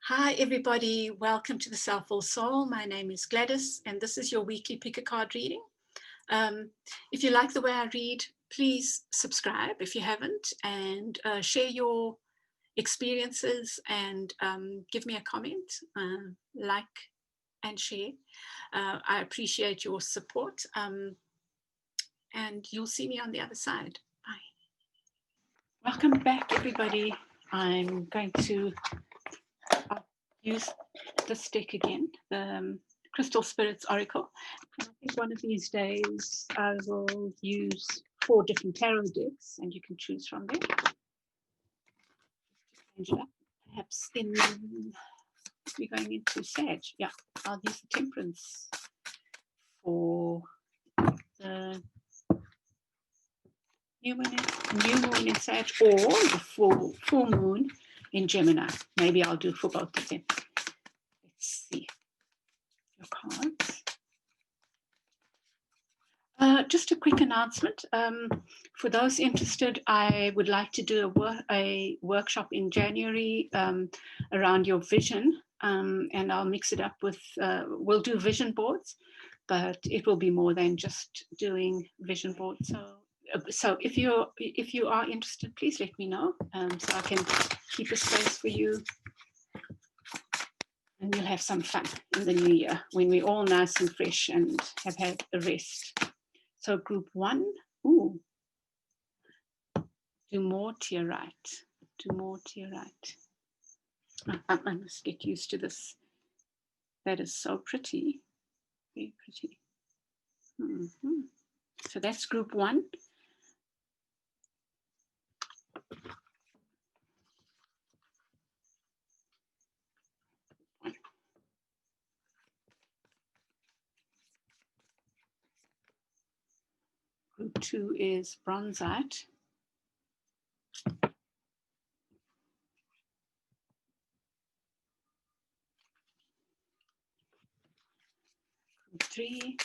Hi everybody, welcome to the Selful Soul. My name is Gladys and this is your weekly pick a card reading. If you like the way I read, please subscribe if you haven't, and share your experiences and give me a comment, like and share. I appreciate your support, and you'll see me on the other side. Bye. Welcome back everybody. I'm going to use this deck again, the Crystal Spirits Oracle. And I think one of these days I will use 4 different tarot decks and you can choose from there. Change it up. Perhaps in, we're going into Sag. Yeah, I'll use the Temperance for the new moon in Sag, or the full moon in Gemini. Maybe I'll do for both of them. Let's see your cards. Just a quick announcement. For those interested, I would like to do a workshop in January around your vision, and I'll mix it up with, we'll do vision boards, but it will be more than just doing vision boards. So if you are interested, please let me know, so I can keep a space for you, and we'll have some fun in the new year when we're all nice and fresh and have had a rest. So group 1, Dumortierite. I must get used to this. That is so pretty, very pretty. So that's group 1. Group 2 is Bronzite. Group 3,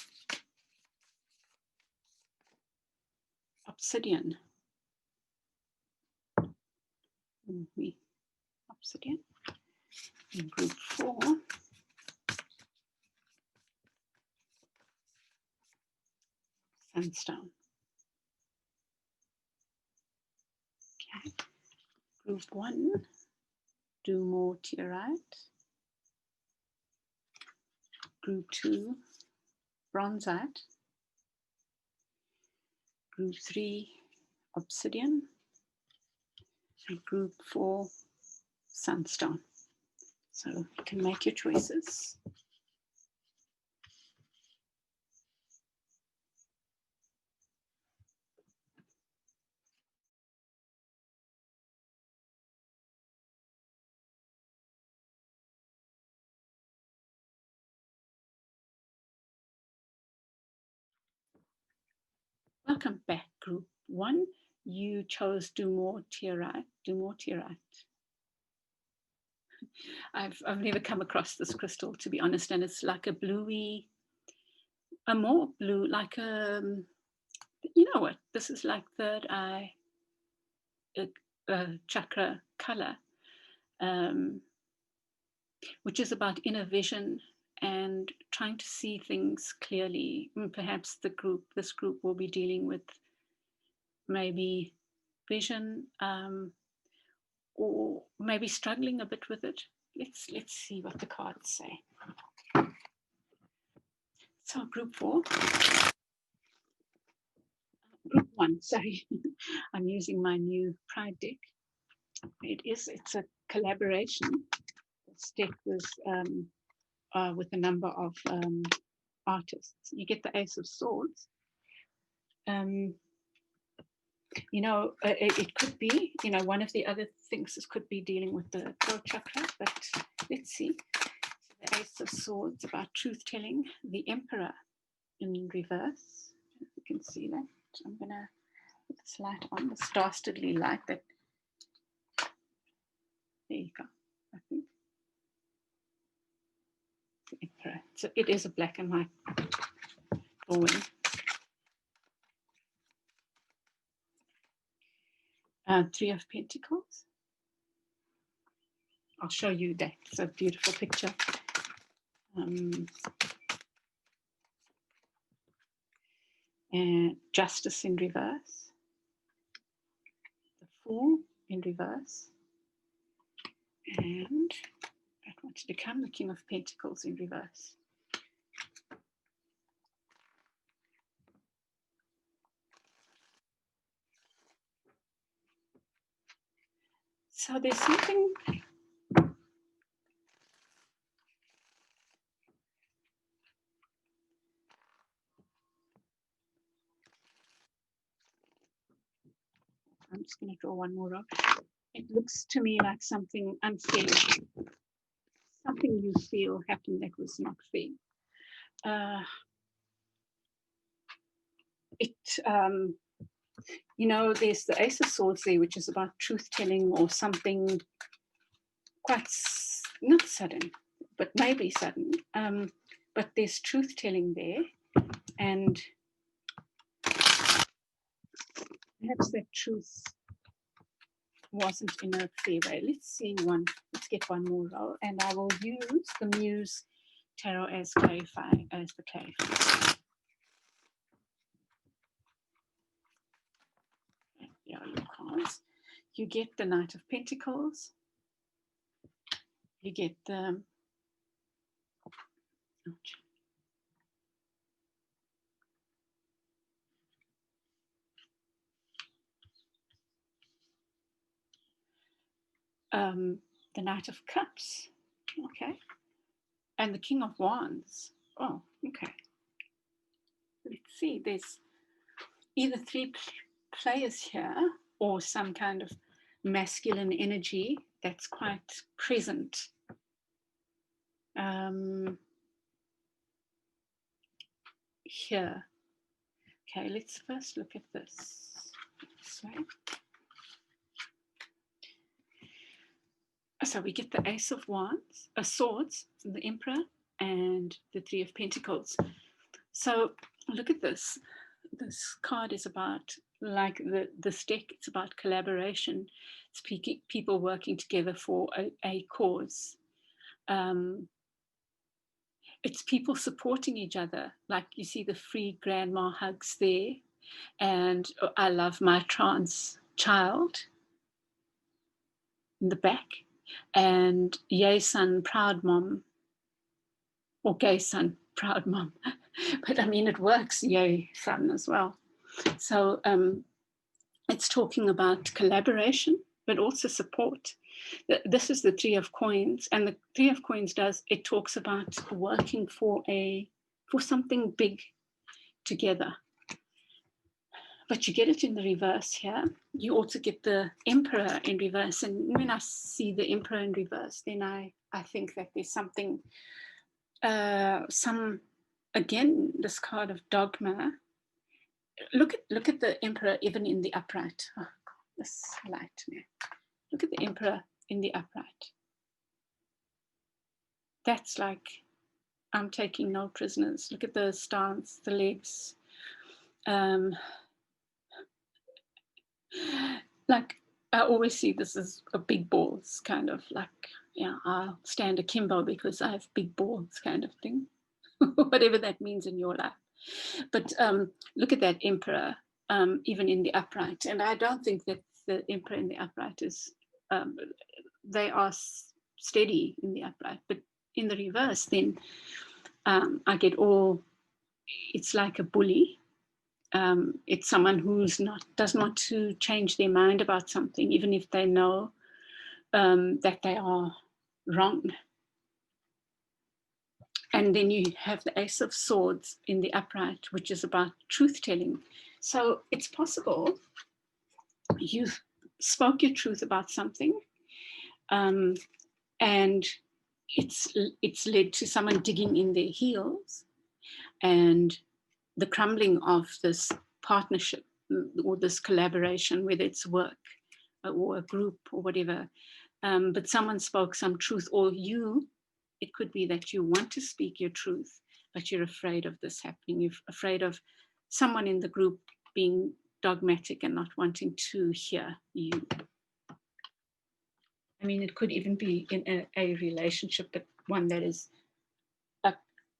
Obsidian. Obsidian. And group 4, Sunstone. Okay. Group 1, Dumortierite. Group 2, Bronzite. Group 3, Obsidian. And group 4, Sunstone. So you can make your choices. Welcome back, group 1. You chose Dumortierite. I've never come across this crystal, to be honest, and it's like a bluey, a more blue, like a, you know what, this is like third eye chakra color, which is about inner vision and trying to see things clearly. Perhaps this group will be dealing with maybe vision, or maybe struggling a bit with it. Let's see what the cards say. So group 4, group 1, sorry, I'm using my new Pride deck. It's a collaboration. This deck was with a number of artists. You get the Ace of Swords. You know, it could be, you know, one of the other things this could be dealing with the throat chakra, but let's see. The Ace of Swords about truth telling, the Emperor in reverse. If you can see that. I'm going to put this light on, this dastardly light that, there you go, I think. The Emperor. So it is a black and white drawing. 3 of Pentacles. I'll show you that. It's a beautiful picture. And Justice in reverse. The Fool in reverse. And I want you to come, the King of Pentacles in reverse. So there's something I'm just going to draw one more row. It looks to me like something unfair, something you feel happened that was not fair. You know, there's the Ace of Swords there, which is about truth-telling or something quite, not sudden, but maybe sudden. But there's truth-telling there, and perhaps that truth wasn't in a fair way. Let's get one more row, and I will use the Muse Tarot as the clarifier. There are your cards. You get the Knight of Pentacles. You get the Knight of Cups, okay, and the King of Wands. Oh, okay. Let's see, there's either three players here or some kind of masculine energy that's quite present. Here. Okay, let's first look at this way. So we get the Ace of Wands, Swords, the Emperor, and the Three of Pentacles. So look at this. This card is about, like this deck, it's about collaboration. It's people working together for a cause. It's people supporting each other. Like you see the free grandma hugs there. And I love my trans child in the back. And yay son, proud mom, or gay son, proud mom. But I mean, it works, yay son as well. So it's talking about collaboration, but also support. This is the Three of Coins, and the Three of Coins talks about working for something big together. But you get it in the reverse here. You also get the Emperor in reverse. And when I see the Emperor in reverse, then I think that there's something, again, this card of dogma. Look at the Emperor even in the upright. Oh, God, this light now. Look at the Emperor in the upright. That's like, I'm taking no prisoners. Look at the stance, the legs. Like, I always see this as a big balls kind of like, yeah, I'll stand akimbo because I have big balls kind of thing, whatever that means in your life. But look at that Emperor, even in the upright. And I don't think that the Emperor in the upright is, they are steady in the upright. But in the reverse, then I get it's like a bully. It's someone who's does not to change their mind about something, even if they know that they are wrong. And then you have the Ace of Swords in the upright, which is about truth-telling. So it's possible you spoke your truth about something, and it's led to someone digging in their heels and the crumbling of this partnership or this collaboration, whether it's work or a group or whatever. But someone spoke some truth, or it could be that you want to speak your truth, but you're afraid of this happening. You're afraid of someone in the group being dogmatic and not wanting to hear you. mean, it could even be in a relationship, but one that is a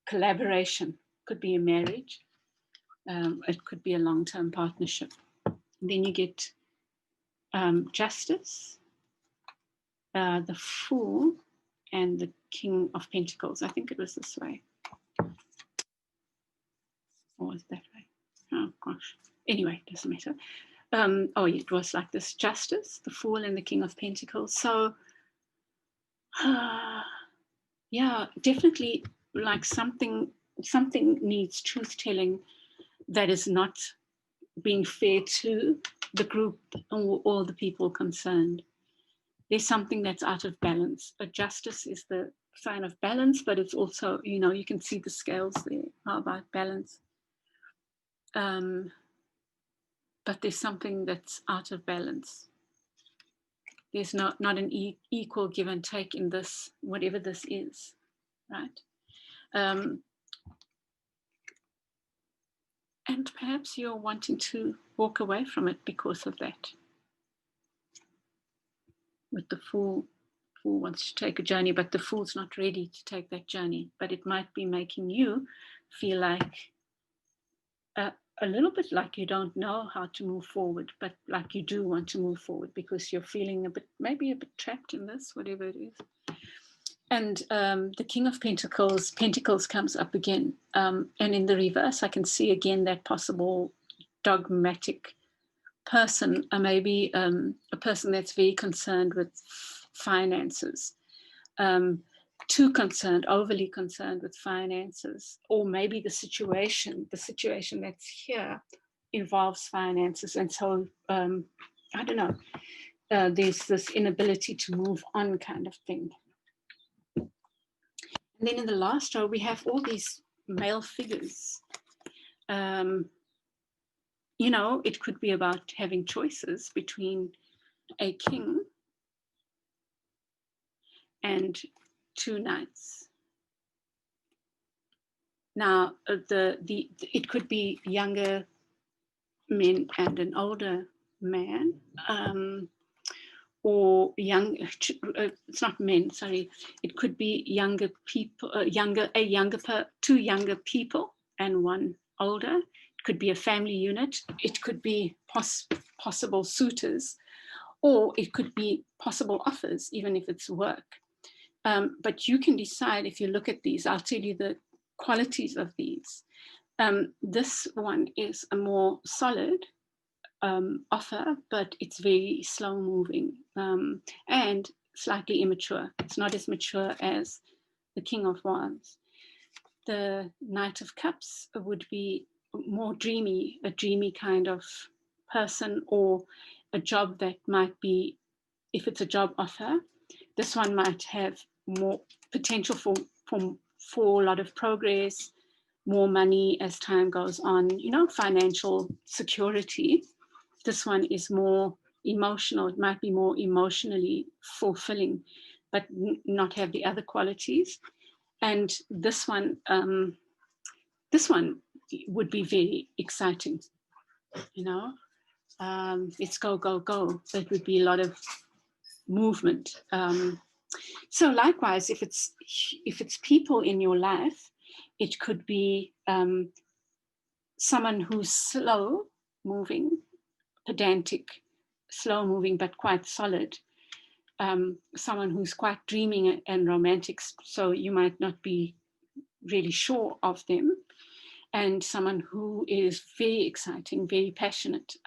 collaboration. Could be a marriage. It could be a long-term partnership. Then you get Justice, the Fool, and the King of Pentacles. I think it was this way. Or was that way? Oh, gosh. Anyway, it doesn't matter. It was like this: Justice, the Fool, and the King of Pentacles. So, yeah, definitely like something needs truth-telling that is not being fair to the group or all the people concerned. There's something that's out of balance. But Justice is the sign of balance, but it's also, you can see the scales there. How about balance? But there's something that's out of balance. There's not an equal give and take in this, whatever this is, right? And perhaps you're wanting to walk away from it because of that. With the Fool wants to take a journey, but the Fool's not ready to take that journey. But it might be making you feel like a little bit like you don't know how to move forward, but like you do want to move forward because you're feeling maybe a bit trapped in this, whatever it is. And the King of Pentacles comes up again. And in the reverse, I can see again that possible dogmatic person, maybe a person that's very concerned with finances, overly concerned with finances, or maybe the situation that's here involves finances. And so, I don't know, there's this inability to move on kind of thing. And then in the last row, we have all these male figures. It could be about having choices between a king and two knights. Now, it could be younger men and an older man, or it's not men, sorry. It could be younger people, two younger people and one older. It could be a family unit. It could be possible suitors, or it could be possible offers, even if it's work. But you can decide if you look at these. I'll tell you the qualities of these. This one is a more solid offer, but it's very slow moving and slightly immature. It's not as mature as the King of Wands. The Knight of Cups would be more dreamy, a dreamy kind of person, or a job that might be, if it's a job offer, this one might have more potential for a lot of progress, more money as time goes on, financial security. This one is more emotional. It might be more emotionally fulfilling, but not have the other qualities. And this one would be very exciting. Let's go, go, go. That would be a lot of movement. So likewise, if it's people in your life, it could be someone who's slow moving, pedantic, slow moving, but quite solid. Someone who's quite dreaming and romantic, so you might not be really sure of them. And someone who is very exciting, very passionate,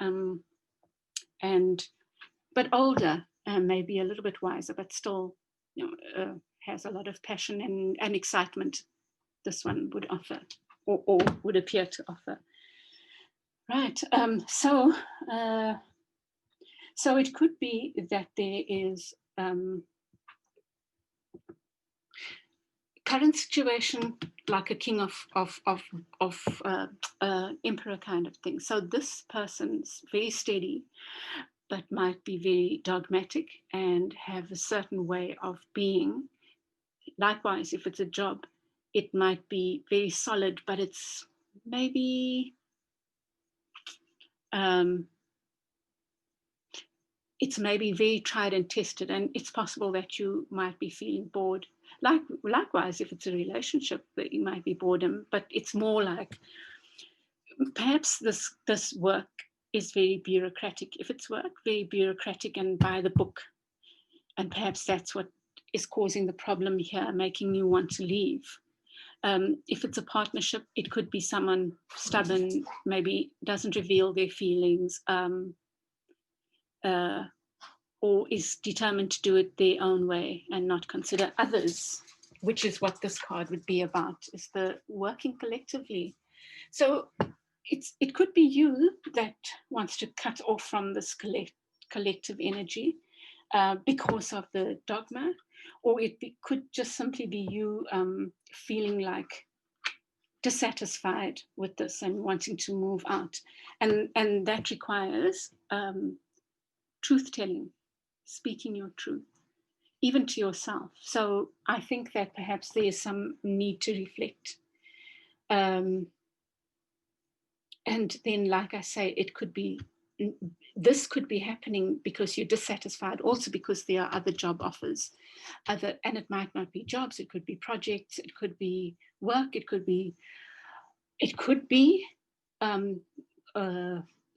but older, and maybe a little bit wiser, but still has a lot of passion and excitement. This one would offer, or would appear to offer. Right. So it could be that there is current situation like a king of emperor kind of thing. So this person's very steady, but might be very dogmatic and have a certain way of being. Likewise, if it's a job, it might be very solid, but it's maybe it's maybe very tried and tested, and it's possible that you might be feeling bored. Likewise, if it's a relationship, that you might be boredom, but it's more like perhaps this work is very bureaucratic. If it's work, very bureaucratic and by the book, and perhaps that's what is causing the problem here, making you want to leave. If it's a partnership, it could be someone stubborn, maybe doesn't reveal their feelings, or is determined to do it their own way and not consider others, which is what this card would be about, is the working collectively. So it could be you that wants to cut off from this collective energy because of the dogma, or it could just simply be you feeling like dissatisfied with this and wanting to move out. And that requires truth-telling, speaking your truth, even to yourself. So I think that perhaps there is some need to reflect. And then, like I say, this could be happening because you're dissatisfied, also because there are other job offers, and it might not be jobs, it could be projects, it could be work, it could be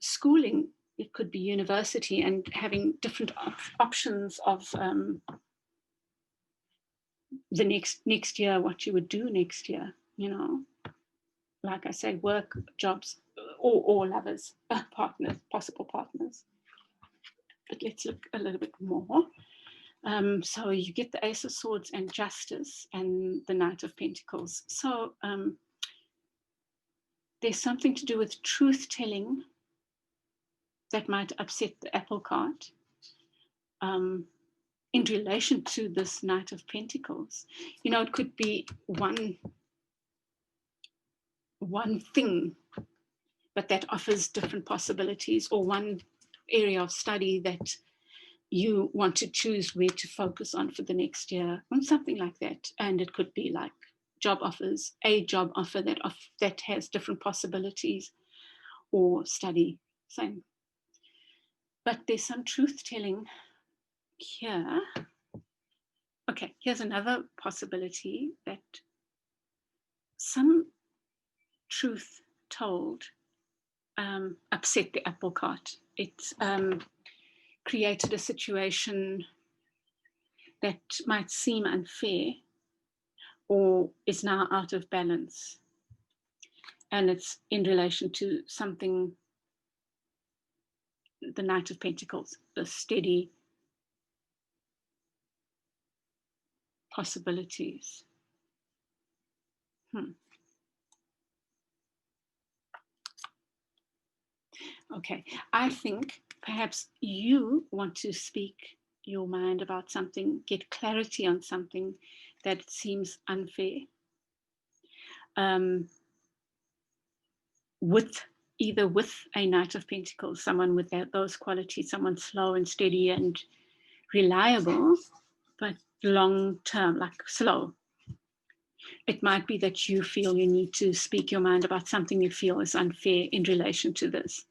schooling, it could be university, and having different options of the next year, what you would do next year, like I said, work, jobs, or lovers, partners, possible partners. But let's look a little bit more. So you get the Ace of Swords and Justice and the Knight of Pentacles. So there's something to do with truth-telling that might upset the apple cart in relation to this Knight of Pentacles. It could be one thing, but that offers different possibilities, or one area of study that you want to choose where to focus on for the next year, or something like that. And it could be like job offers, a job offer that has different possibilities, or study, same. But there's some truth-telling here. Okay, here's another possibility, that some truth told upset the apple cart. It created a situation that might seem unfair or is now out of balance. And it's in relation to something, the Knight of Pentacles, the steady possibilities. Okay, I think perhaps you want to speak your mind about something, get clarity on something that seems unfair, either with a Knight of Pentacles, someone with those qualities, someone slow and steady and reliable, but long-term, like slow. It might be that you feel you need to speak your mind about something you feel is unfair in relation to this.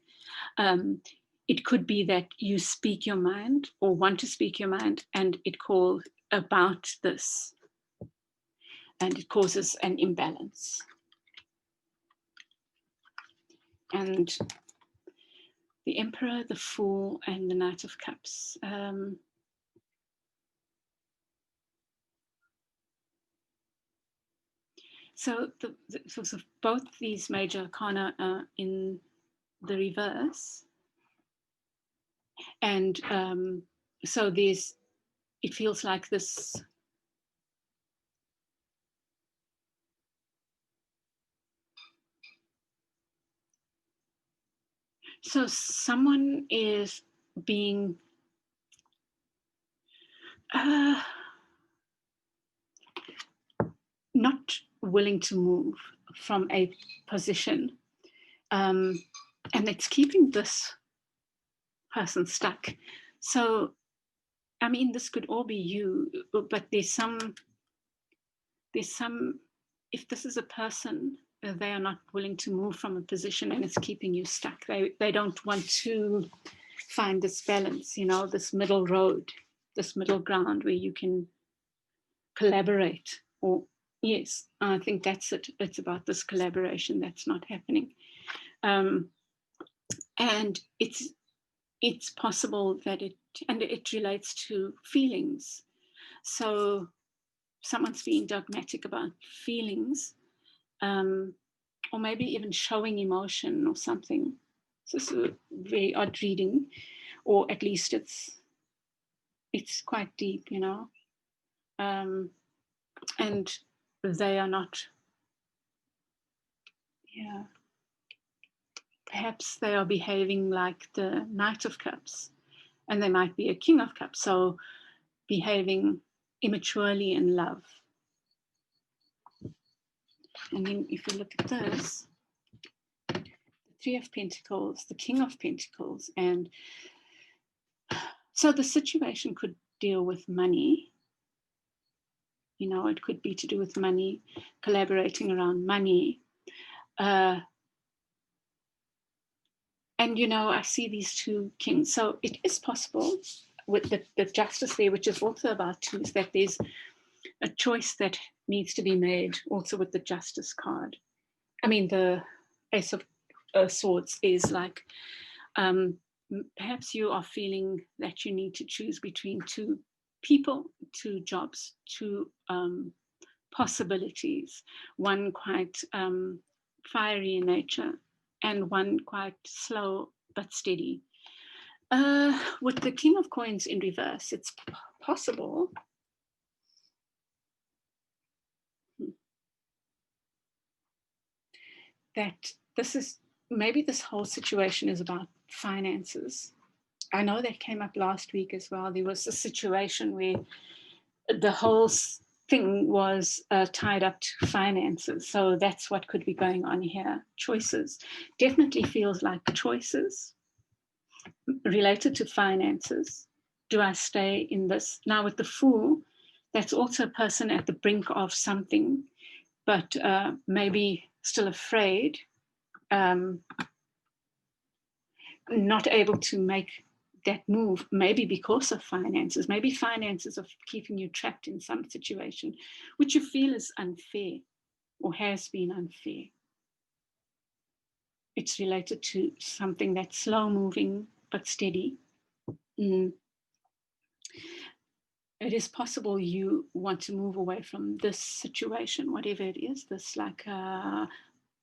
It could be that you speak your mind or want to speak your mind, and it calls about this, and it causes an imbalance. And the Emperor, the Fool, and the Knight of Cups. So both these major arcana are in the reverse. And so it feels like this so someone is being not willing to move from a position, and it's keeping this person stuck. So I mean, this could all be you, but there's some, if this is a person, they are not willing to move from a position and it's keeping you stuck. They don't want to find this balance, you know, this middle road, this middle ground where you can collaborate. Or yes, I think that's it. It's about this collaboration that's not happening. And it's possible that it relates to feelings. So someone's being dogmatic about feelings, or maybe even showing emotion or something. So it's a very odd reading, or at least it's quite deep, you know. And they are not, yeah, perhaps they are behaving like the Knight of Cups, and they might be a King of Cups, so behaving immaturely in love. And then if you look at this, the Three of Pentacles, the King of Pentacles, and so the situation could deal with money. You know, it could be to do with money, collaborating around money. And, you know, I see these two kings. So it is possible with the justice there, which is also about two, is that there's a choice that needs to be made also with the justice card. I mean, the Ace of Swords is like, perhaps you are feeling that you need to choose between two people, two jobs, two possibilities, one quite fiery in nature and one quite slow but steady. With the King of Coins in reverse, it's possible that maybe this whole situation is about finances. I know that came up last week as well. There was a situation where the whole thing was tied up to finances. So that's what could be going on here. Choices. Definitely feels like choices related to finances. Do I stay in this? Now with the Fool, that's also a person at the brink of something, but maybe still afraid, not able to make that move, maybe because of finances. Maybe finances are keeping you trapped in some situation which you feel is unfair or has been unfair. It's related to something that's slow moving but steady. It is possible you want to move away from this situation, whatever it is. This, like,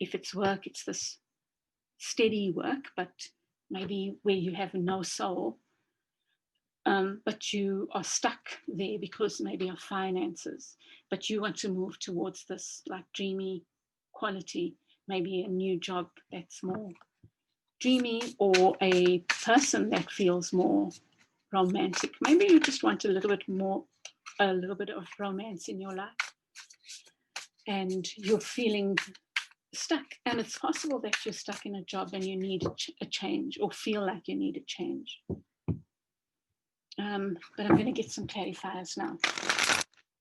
if it's work, it's this steady work, but maybe where you have no soul. But you are stuck there because maybe of finances, but you want to move towards this like dreamy quality, maybe a new job that's more dreamy, or a person that feels more romantic. Maybe you just want a little bit of romance in your life, and you're feeling stuck. And it's possible that you're stuck in a job and you need a change, or feel like you need a change. But I'm going to get some clarifiers now.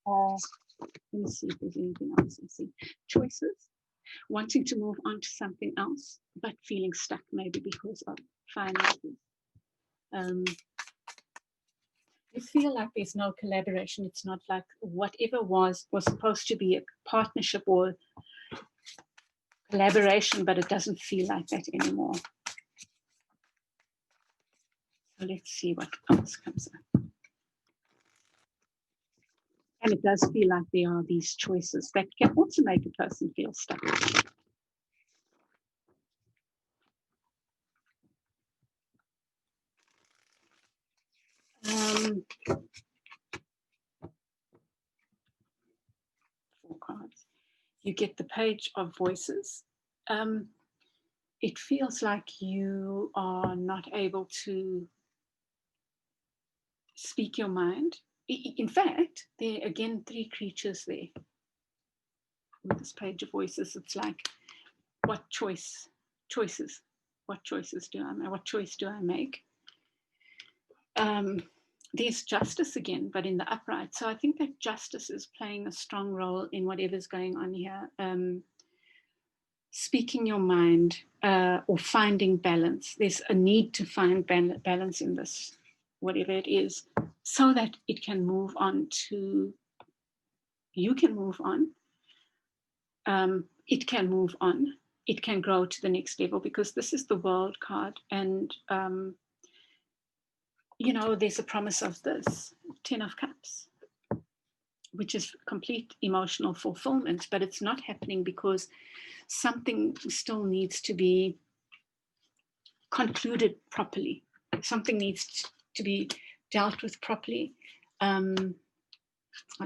Let me see if there's anything else I see. Choices. Wanting to move on to something else, but feeling stuck maybe because of finances. You feel like there's no collaboration. It's not like whatever was supposed to be a partnership or collaboration, but it doesn't feel like that anymore. So let's see what else comes up. And it does feel like there are these choices that can also make a person feel stuck. Four cards. You get the Page of Voices. It feels like you are not able to speak your mind. In fact, there are again 3 creatures there. With this Page of Voices, it's like, what choices do I make? What choice do I make? There's justice again, but in the upright. So I think that justice is playing a strong role in whatever's going on here. speaking your mind or finding balance. There's a need to find balance in this, whatever it is, so that it can move on to, you can move on. It can move on. It can grow to the next level, because this is the World card. And, you know, there's a promise of this 10 of Cups, which is complete emotional fulfillment, but it's not happening because something still needs to be concluded properly. Something needs to be dealt with properly. I'll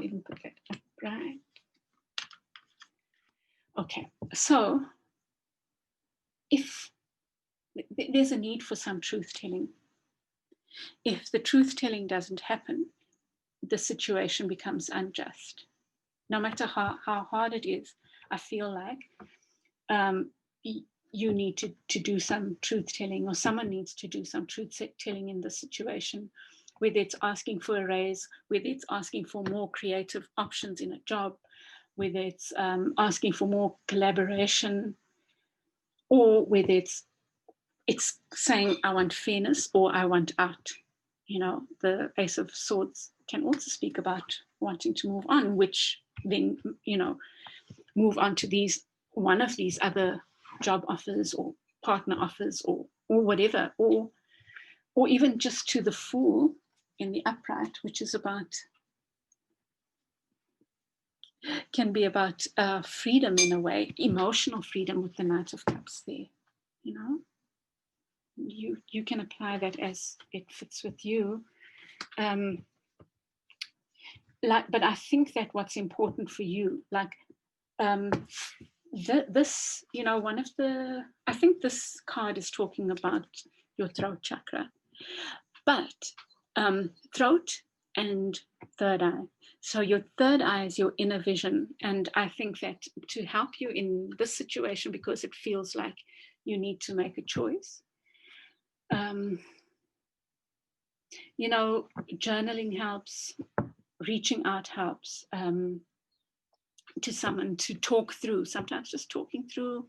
even put that up, right? Okay, so if there's a need for some truth-telling, if the truth-telling doesn't happen, the situation becomes unjust. No matter how hard it is, I feel like you need to do some truth-telling, or someone needs to do some truth-telling in the situation, whether it's asking for a raise, whether it's asking for more creative options in a job, whether it's asking for more collaboration, or whether it's saying, I want fairness, or I want out. You know, the Ace of Swords can also speak about wanting to move on, which then, you know, move on to one of these other job offers or partner offers or whatever, or even just to the Fool in the upright, which is about, can be about freedom in a way, emotional freedom with the Knight of Cups there, you know. You can apply that as it fits with you. But I think that what's important for you, like this, you know, I think this card is talking about your throat chakra, but throat and third eye. So your third eye is your inner vision. And I think that to help you in this situation, because it feels like you need to make a choice, you know, journaling helps, reaching out helps, to someone to talk through. Sometimes just talking through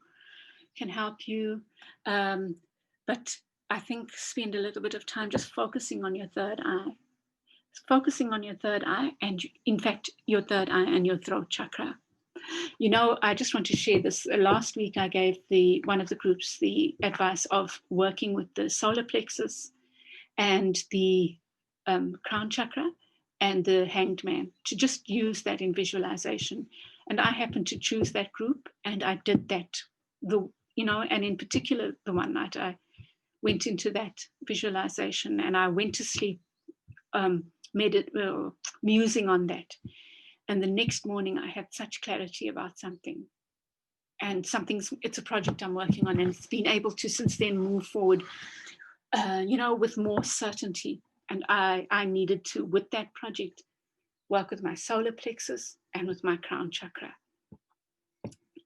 can help you. But I think spend a little bit of time just focusing on your third eye. Focusing on your third eye, and in fact, your third eye and your throat chakra. You know, I just want to share this. Last week, I gave one of the groups the advice of working with the solar plexus and the crown chakra and the Hanged Man, to just use that in visualization. And I happened to choose that group, and I did that, you know, and in particular, the one night I went into that visualization and I went to sleep musing on that. And the next morning I had such clarity about something. And it's a project I'm working on, and it's been able to since then move forward, you know, with more certainty. And I needed to, with that project, work with my solar plexus and with my crown chakra.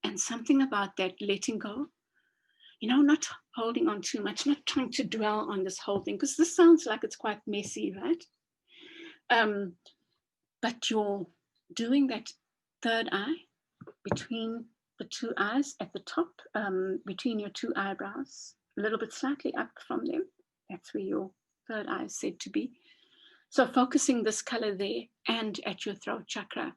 And something about that letting go, you know, not holding on too much, not trying to dwell on this whole thing, because this sounds like it's quite messy, right? But you're doing that third eye between the two eyes at the top, between your two eyebrows, a little bit slightly up from them. That's where your third eye is said to be. So focusing this color there and at your throat chakra,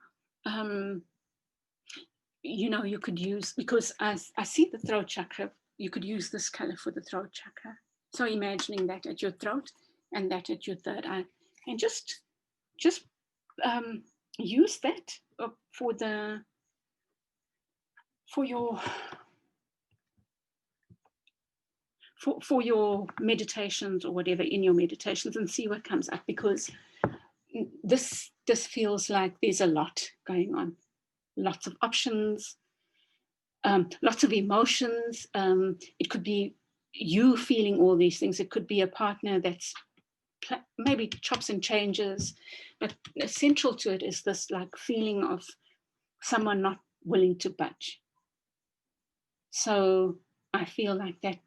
you know, you could use, because I see the throat chakra, you could use this color for the throat chakra. So imagining that at your throat and that at your third eye, and just use that for your meditations or whatever, in your meditations, and see what comes up, because this feels like there's a lot going on, lots of options, lots of emotions. It could be you feeling all these things. It could be a partner that's maybe chops and changes, but essential to it is this like feeling of someone not willing to budge. So I feel like that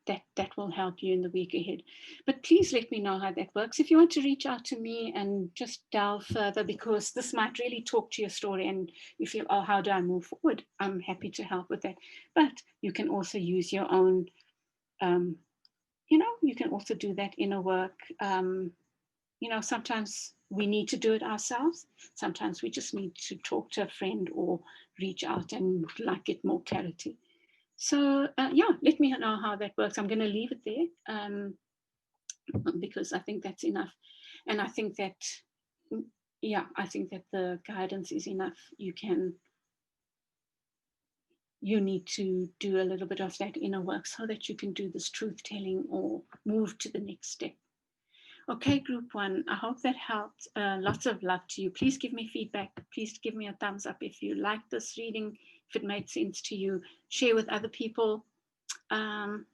will help you in the week ahead. But please let me know how that works. If you want to reach out to me and just delve further, because this might really talk to your story and you feel, oh, how do I move forward? I'm happy to help with that. But you can also use your own, you can also do that inner work. Sometimes we need to do it ourselves. Sometimes we just need to talk to a friend or reach out and get more clarity. So let me know how that works. I'm going to leave it there because I think that's enough. And I think that, the guidance is enough. You need to do a little bit of that inner work so that you can do this truth telling or move to the next step. Okay, group one, I hope that helped. Lots of love to you. Please give me feedback. Please give me a thumbs up if you liked this reading, if it made sense to you. Share with other people. And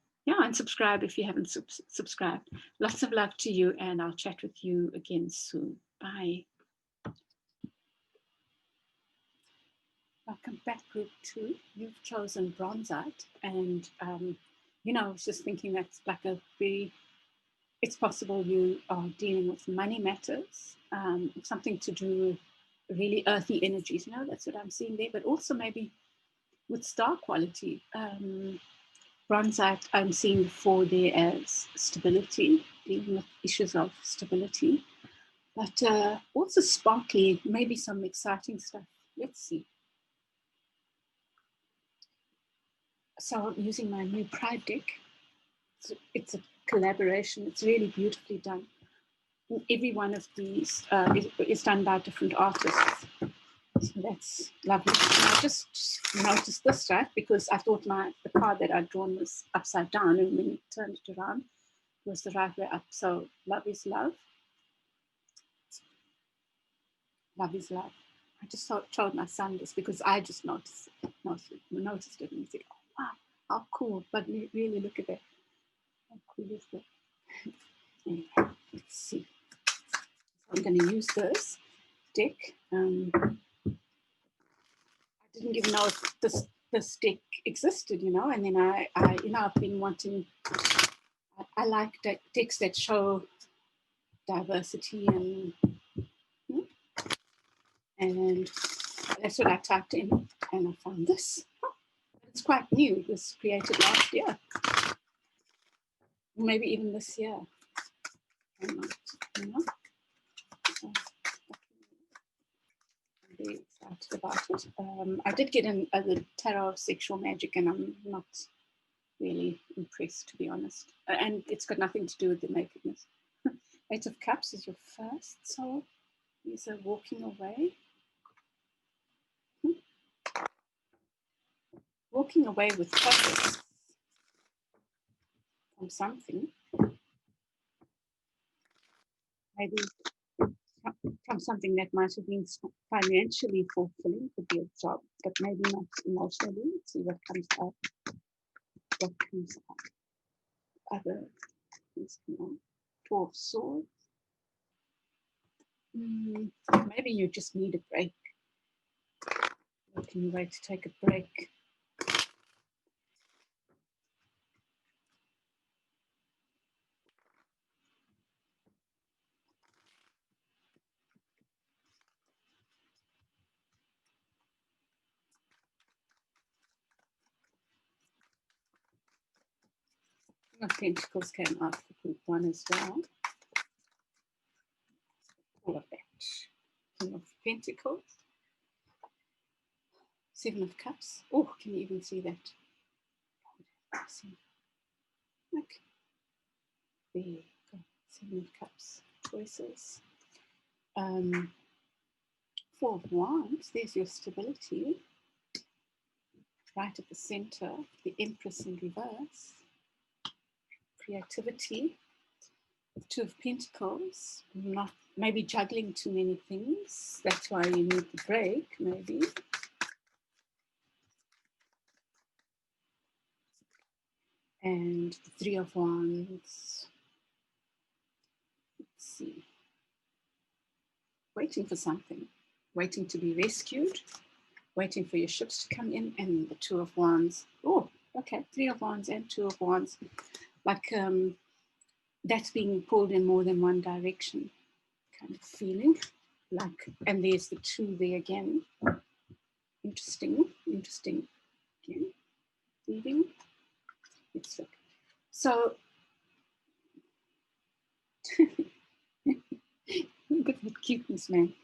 subscribe if you haven't subscribed. Lots of love to you, and I'll chat with you again soon. Bye. Welcome back, group two. You've chosen Bronzite, and I was just thinking that's like it's possible you are dealing with money matters, something to do with really earthy energies. That's what I'm seeing there, but also maybe with star quality. Bronzite, I'm seeing for there as stability, dealing with issues of stability, but also sparkly, maybe some exciting stuff. Let's see. So I'm using my new Pride deck. It's a collaboration. It's really beautifully done. Every one of these is done by different artists. So that's lovely. And I just noticed this, right? Because I thought the card that I'd drawn was upside down, and when you turned it around, it was the right way up. So love is love. Love is love. I just told my son this because I just noticed it and he said, oh, wow, how cool. But really look at that. How cool is that? Anyway, let's see. So I'm going to use this deck. I didn't even know if this deck existed, and then I've been wanting, I like decks that show diversity and that's what I typed in, and I found this. It's quite new. It was created last year, maybe even this year. I'm very excited about it. I did get a tarot of sexual magic, and I'm not really impressed, to be honest. And it's got nothing to do with the nakedness. Eight of Cups is your first, so these are walking away. Walking away with purpose from something. Maybe from something that might have been financially fulfilling, could be a job, but maybe not emotionally. Let's see what comes up. What comes up? Other things come on. Four of Swords. Maybe you just need a break. Working away to take a break. Pentacles came out for group one as well. All of that. King of Pentacles. Seven of Cups. Oh, can you even see that? Okay. There you go. Seven of Cups. Choices. Four of Wands. There's your stability. Right at the center. The Empress in reverse. Creativity. Two of Pentacles, not maybe juggling too many things. That's why you need the break, maybe. And the Three of Wands. Let's see. Waiting for something, waiting to be rescued, waiting for your ships to come in, and the Two of Wands. Oh, Okay, 3 of Wands and 2 of Wands. Like that's being pulled in more than one direction, kind of feeling. Like, and there's the 2 there again. Interesting, interesting. Again, reading. Let's look. So, look at the cuteness, man.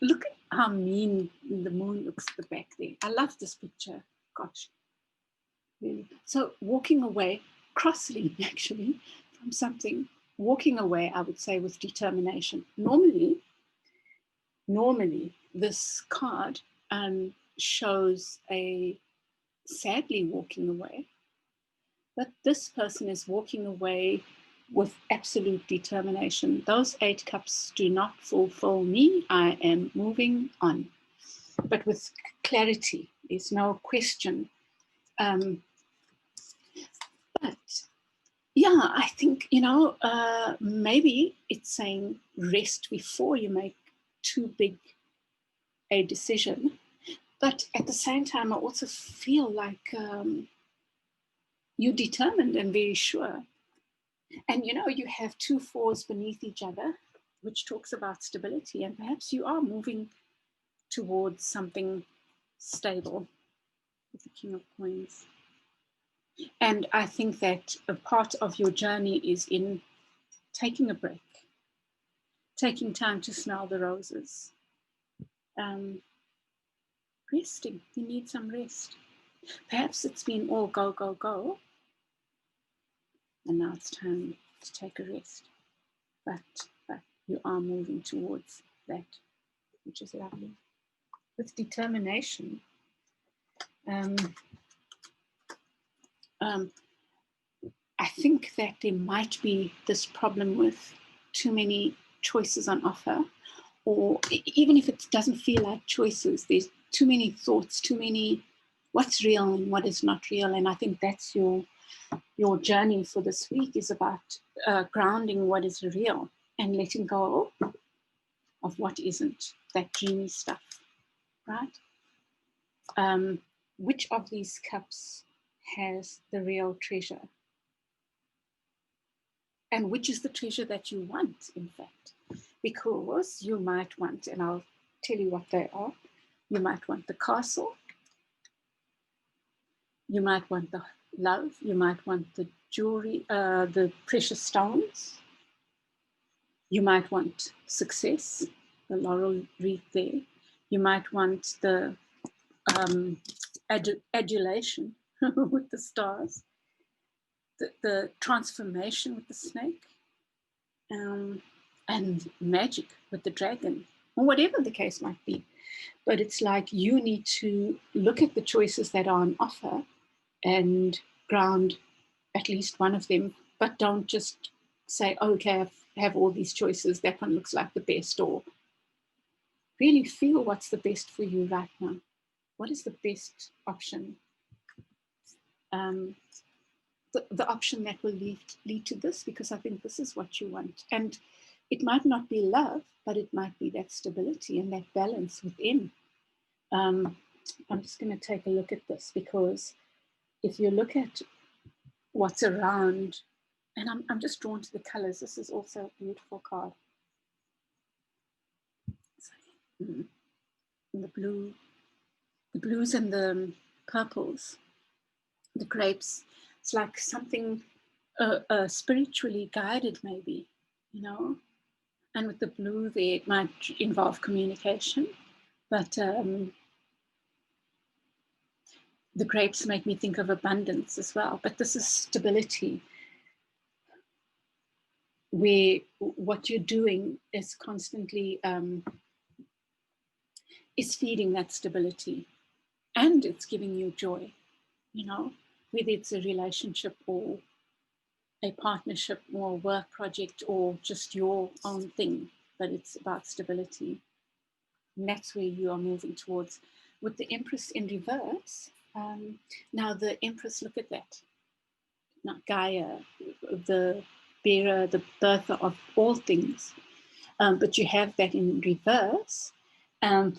Look at how mean the moon looks at the back there. I love this picture. Gosh. Really. So walking away, crossly actually, from something, walking away, I would say, with determination. Normally, this card shows a sadly walking away, but this person is walking away with absolute determination. Those 8 cups do not fulfill me. I am moving on, but with clarity. There's no question. But yeah, I think, maybe it's saying rest before you make too big a decision. But at the same time, I also feel like you're determined and very sure. And, you have 2 4s beneath each other, which talks about stability. And perhaps you are moving towards something stable with the King of Coins. And I think that a part of your journey is in taking a break, taking time to smell the roses, resting. You need some rest. Perhaps it's been all go, go, go, and now it's time to take a rest. But you are moving towards that, which is lovely. With determination, I think that there might be this problem with too many choices on offer, or even if it doesn't feel like choices, there's too many thoughts, too many what's real and what is not real. And I think that's your journey for this week, is about grounding what is real and letting go of what isn't, that dreamy stuff, right? Which of these cups has the real treasure? And which is the treasure that you want, in fact? Because you might want, and I'll tell you what they are, you might want the castle, you might want the love, you might want the jewelry, the precious stones, you might want success, the laurel wreath there, you might want the adulation with the stars, the transformation with the snake, and magic with the dragon, or whatever the case might be. But it's like you need to look at the choices that are on offer and ground at least one of them, but don't just say, oh, okay, I have all these choices, that one looks like the best, or really feel what's the best for you right now. What is the best option? The option that will lead to this, because I think this is what you want. And it might not be love, but it might be that stability and that balance within. I'm just going to take a look at this, because if you look at what's around, and I'm just drawn to the colors. This is also a beautiful card. The blues and the purples, the grapes. It's like something spiritually guided, maybe, And with the blue there, it might involve communication, but the grapes make me think of abundance as well. But this is stability, where what you're doing is constantly is feeding that stability, and it's giving you joy, whether it's a relationship or a partnership or a work project or just your own thing, but it's about stability. And that's where you are moving towards. With the Empress in reverse, now the Empress, look at that. Now Gaia, the bearer, the birther of all things. But you have that in reverse. And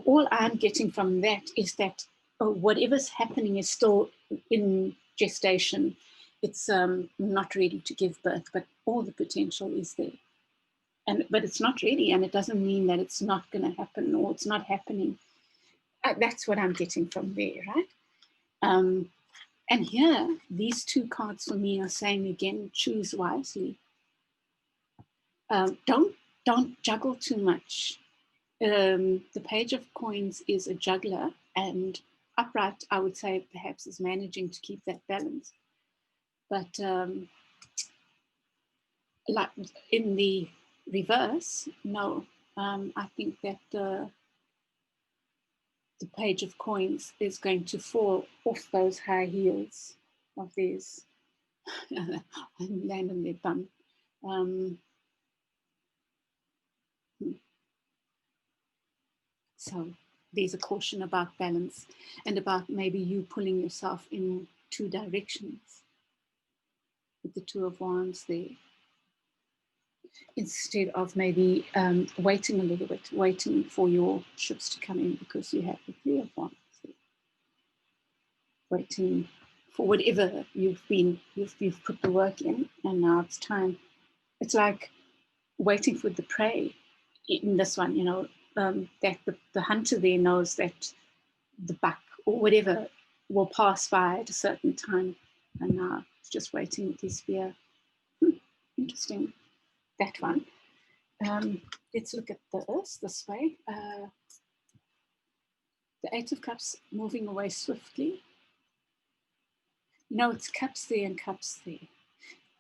all I'm getting from that is that whatever's happening is still in gestation. It's not ready to give birth, but all the potential is there. But it's not ready, and it doesn't mean that it's not going to happen or it's not happening. That's what I'm getting from there, right? And here, these two cards for me are saying again, choose wisely. Don't juggle too much. The Page of Coins is a juggler, and upright, I would say, perhaps is managing to keep that balance. But like in the reverse, no. I think that the Page of Coins is going to fall off those high heels of theirs and land on their bum. So there's a caution about balance and about maybe you pulling yourself in two directions with the Two of Wands there, instead of maybe waiting a little bit, waiting for your ships to come in, because you have the Three of Wands there. Waiting for whatever you've put the work in, and now it's time. It's like waiting for the prey in this one, you know, that the hunter there knows that the buck or whatever will pass by at a certain time, and now it's just waiting with his spear. Interesting, that one. Let's look at the Earth this way. The Eight of Cups moving away swiftly. You know, it's cups there and cups there.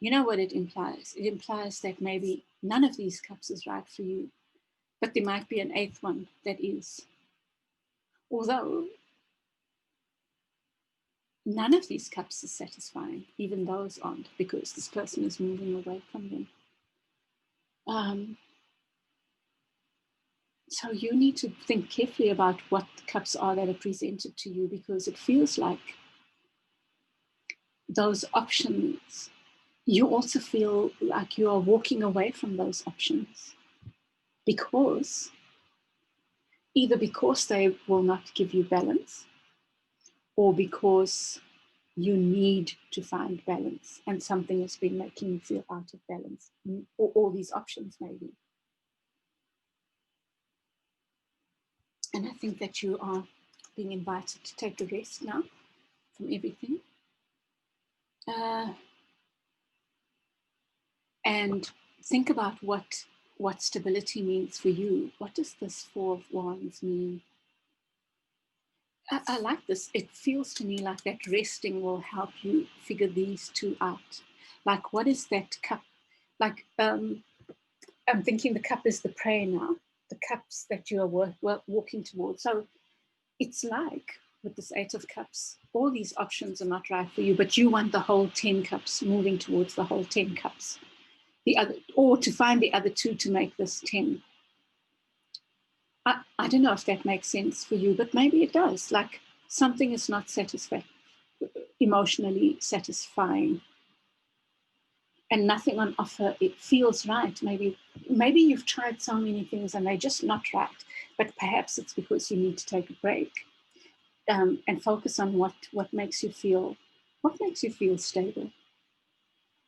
You know what it implies? It implies that maybe none of these cups is right for you, but there might be an eighth one that is. Although none of these cups is satisfying, even those aren't, because this person is moving away from them. So you need to think carefully about what the cups are that are presented to you, because it feels like those options, you also feel like you are walking away from those options, because either because they will not give you balance, or because you need to find balance and something has been making you feel out of balance, or all these options maybe. And I think that you are being invited to take a rest now from everything. And think about what stability means for you. What does this Four of Wands mean? I like this. It feels to me like that resting will help you figure these two out. Like, what is that cup? Like, I'm thinking the cup is the prey now, the cups that you are walking towards. So it's like with this Eight of Cups, all these options are not right for you, but you want the whole 10 cups, moving towards the whole 10 cups. The other, or to find the other two to make this 10. I don't know if that makes sense for you, but maybe it does. Like, something is not emotionally satisfying, and nothing on offer, it feels right. Maybe you've tried so many things and they're just not right, but perhaps it's because you need to take a break and focus on what makes you feel stable.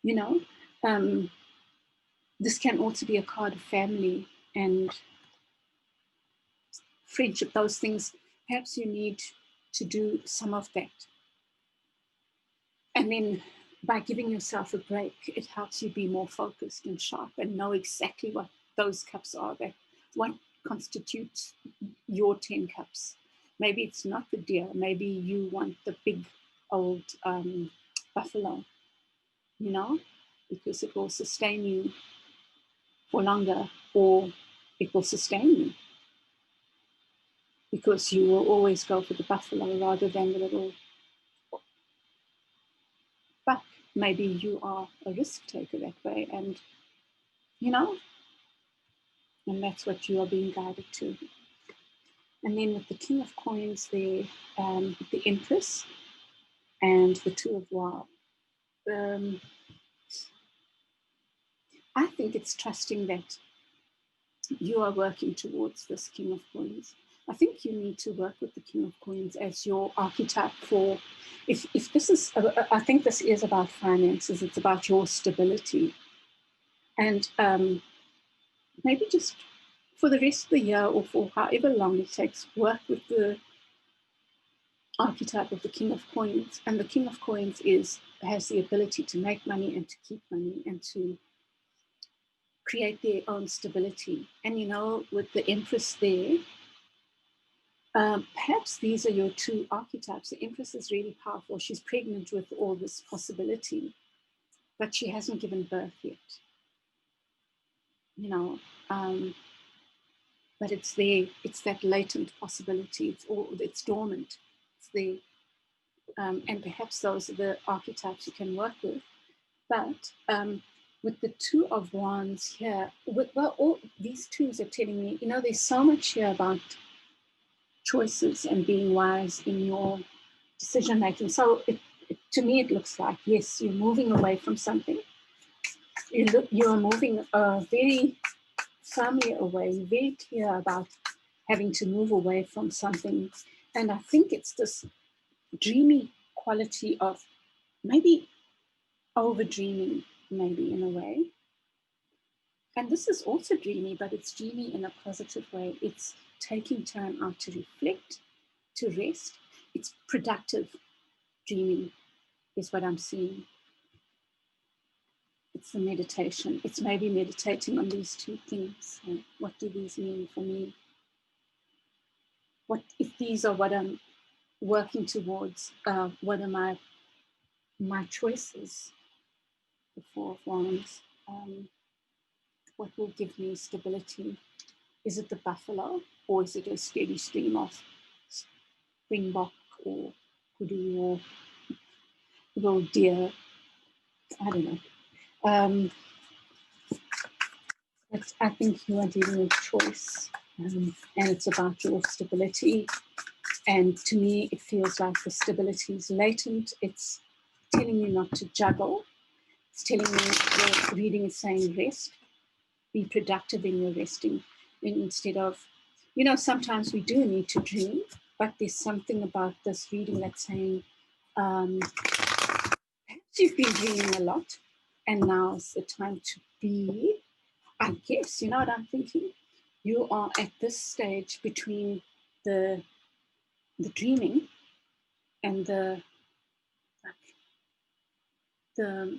You know, this can also be a card of family and friendship, those things. Perhaps you need to do some of that. And then by giving yourself a break, it helps you be more focused and sharp and know exactly what those cups are, that what constitutes your 10 cups. Maybe it's not the deer. Maybe you want the big old buffalo, you know, because it will sustain you for longer, or it will sustain you because you will always go for the buffalo rather than the little buck. Maybe you are a risk taker that way, and you know, and that's what you are being guided to. And then with the King of Coins there, the Empress and the Two of Wands, I think it's trusting that you are working towards this King of Coins, I think you need to work with the King of Coins as your archetype for, if this is, I think this is about finances, it's about your stability. And maybe just for the rest of the year or for however long it takes, work with the archetype of the King of Coins. And the King of Coins has the ability to make money and to keep money and to create their own stability. And you know, with the Empress there, perhaps these are your two archetypes. The Empress is really powerful. She's pregnant with all this possibility, but she hasn't given birth yet. You know, but it's there. It's that latent possibility. It's dormant. It's there. And perhaps those are the archetypes you can work with. But with the Two of Wands here, all these twos are telling me, you know, there's so much here about choices and being wise in your decision making. So to me, it looks like, yes, you're moving away from something. You are moving very firmly away, very clear about having to move away from something. And I think it's this dreamy quality of maybe over dreaming, maybe in a way. And this is also dreamy, but it's dreamy in a positive way. It's taking time out to reflect, to rest. It's productive dreaming is what I'm seeing. It's the meditation. It's maybe meditating on these two things. What do these mean for me? What if these are what I'm working towards? What are my choices? The Four of Wands. What will give me stability? Is it the buffalo, or is it a steady stream of springbok or kudu or little deer? I don't know. I think you are dealing with choice, and it's about your stability. And to me, it feels like the stability is latent. It's telling you not to juggle. It's telling you the reading is saying rest. Be productive in your resting. And instead of, you know, sometimes we do need to dream, but there's something about this reading that's saying, perhaps you've been dreaming a lot, and now's the time to be. I guess, you know what I'm thinking? You are at this stage between the dreaming and the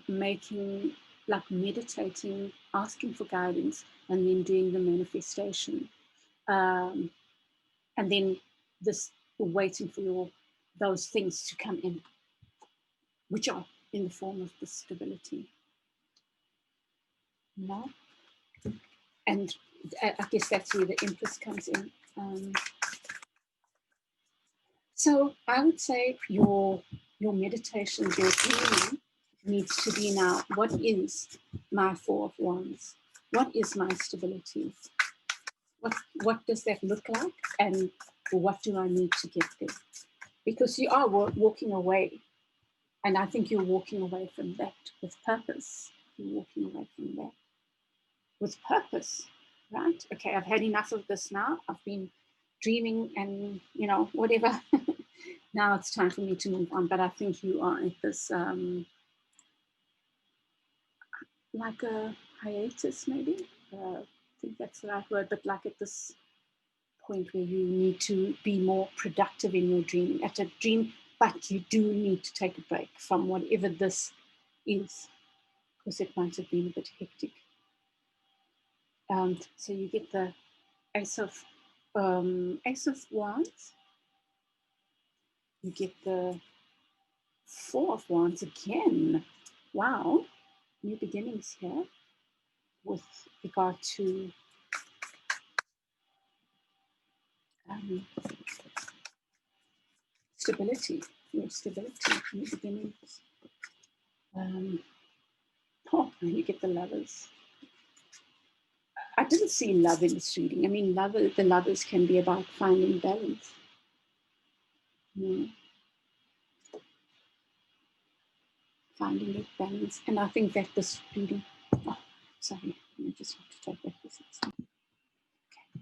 making, like meditating, asking for guidance, and then doing the manifestation. And then this waiting for those things to come in, which are in the form of the stability. No? And I guess that's where the Empress comes in. So I would say your meditations, your dreaming needs to be now, what is my Four of Wands? What is my stability? What does that look like? And what do I need to get there? Because you are walking away. And I think you're walking away from that with purpose. You're walking away from that with purpose, right? Okay, I've had enough of this now. I've been dreaming and, you know, whatever. Now it's time for me to move on. But I think you are at this, like a hiatus, maybe. I think that's the right word, but like at this point where you need to be more productive in your dreaming. At a dream, but you do need to take a break from whatever this is, because it might have been a bit hectic. So you get the Ace of Wands. You get the Four of Wands again. Wow, new beginnings here with regard to stability, new beginnings. And you get the Lovers. I didn't see love in this reading. I mean, the Lovers can be about finding balance. Finding that balance. And I think that this reading, sorry, I just have to take that.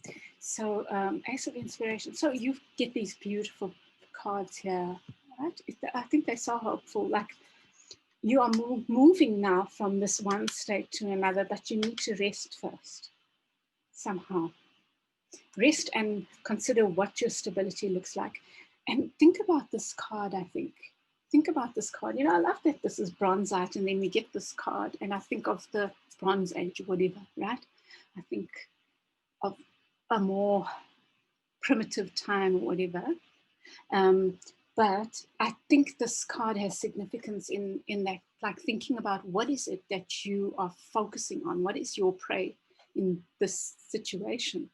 Okay. So Ace of Inspiration. So you get these beautiful cards here, right? I think they're so hopeful. Like you are moving now from this one state to another, but you need to rest first, somehow. Rest and consider what your stability looks like. And think about this card, I think. Think about this card. You know, I love that this is Bronzite, and then we get this card, and I think of the Bronze Age or whatever, right? I think of a more primitive time or whatever. But I think this card has significance in that, like thinking about what is it that you are focusing on? What is your prey in this situation?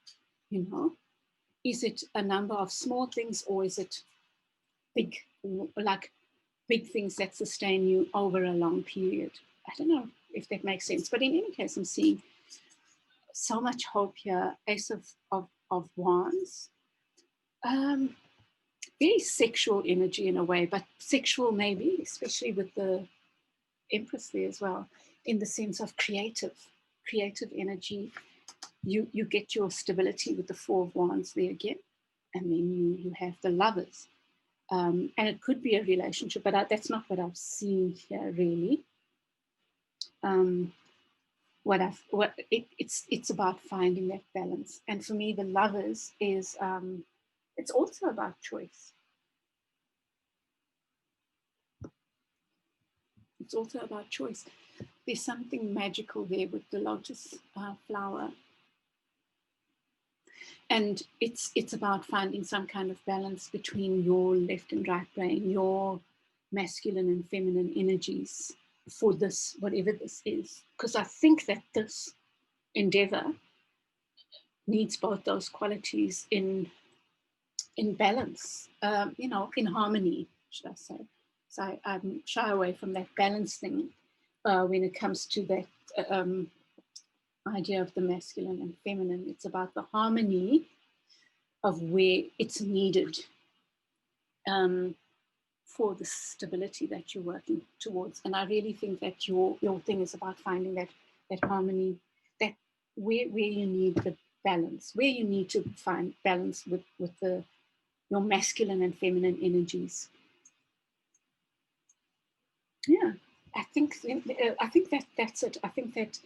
You know, is it a number of small things, or is it big, like big things that sustain you over a long period? I don't know if that makes sense. But in any case, I'm seeing so much hope here. Ace of Wands. Very sexual energy in a way, but sexual maybe, especially with the Empress there as well, in the sense of creative energy. You get your stability with the Four of Wands there again, and then you have the Lovers, and it could be a relationship, but that's not what I've seen here really. It's about finding that balance, and for me, the Lovers is it's also about choice. It's also about choice. There's something magical there with the lotus flower. And it's about finding some kind of balance between your left and right brain, your masculine and feminine energies for this, whatever this is. Because I think that this endeavor needs both those qualities in balance, in harmony, should I say. So I shy away from that balance thing when it comes to that idea of the masculine and feminine. It's about the harmony of where it's needed for the stability that you're working towards. And I really think that your thing is about finding that harmony, that where you need the balance, where you need to find balance with your masculine and feminine energies. Yeah, I think that's it. I think that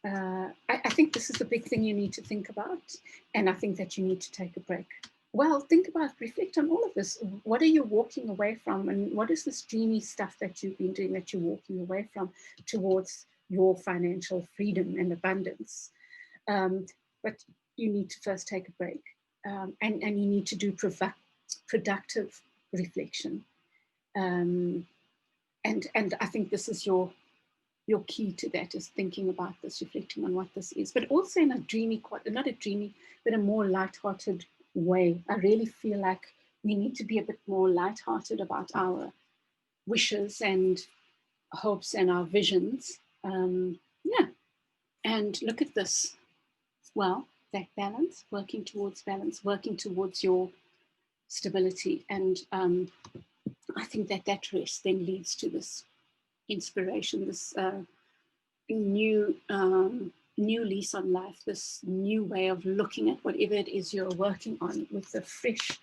I think this is the big thing you need to think about, and I think that you need to take a break. Well, think about, reflect on all of this. What are you walking away from, and what is this dreamy stuff that you've been doing that you're walking away from towards your financial freedom and abundance? But you need to first take a break, and you need to do productive reflection. And I think this is your key to that, is thinking about this, reflecting on what this is, but also in a dreamy, not a dreamy, but a more lighthearted way. I really feel like we need to be a bit more lighthearted about our wishes and hopes and our visions. Yeah, and look at this. Well, that balance, working towards your stability, and I think that rest then leads to this inspiration, this new lease on life, this new way of looking at whatever it is you're working on with a fresh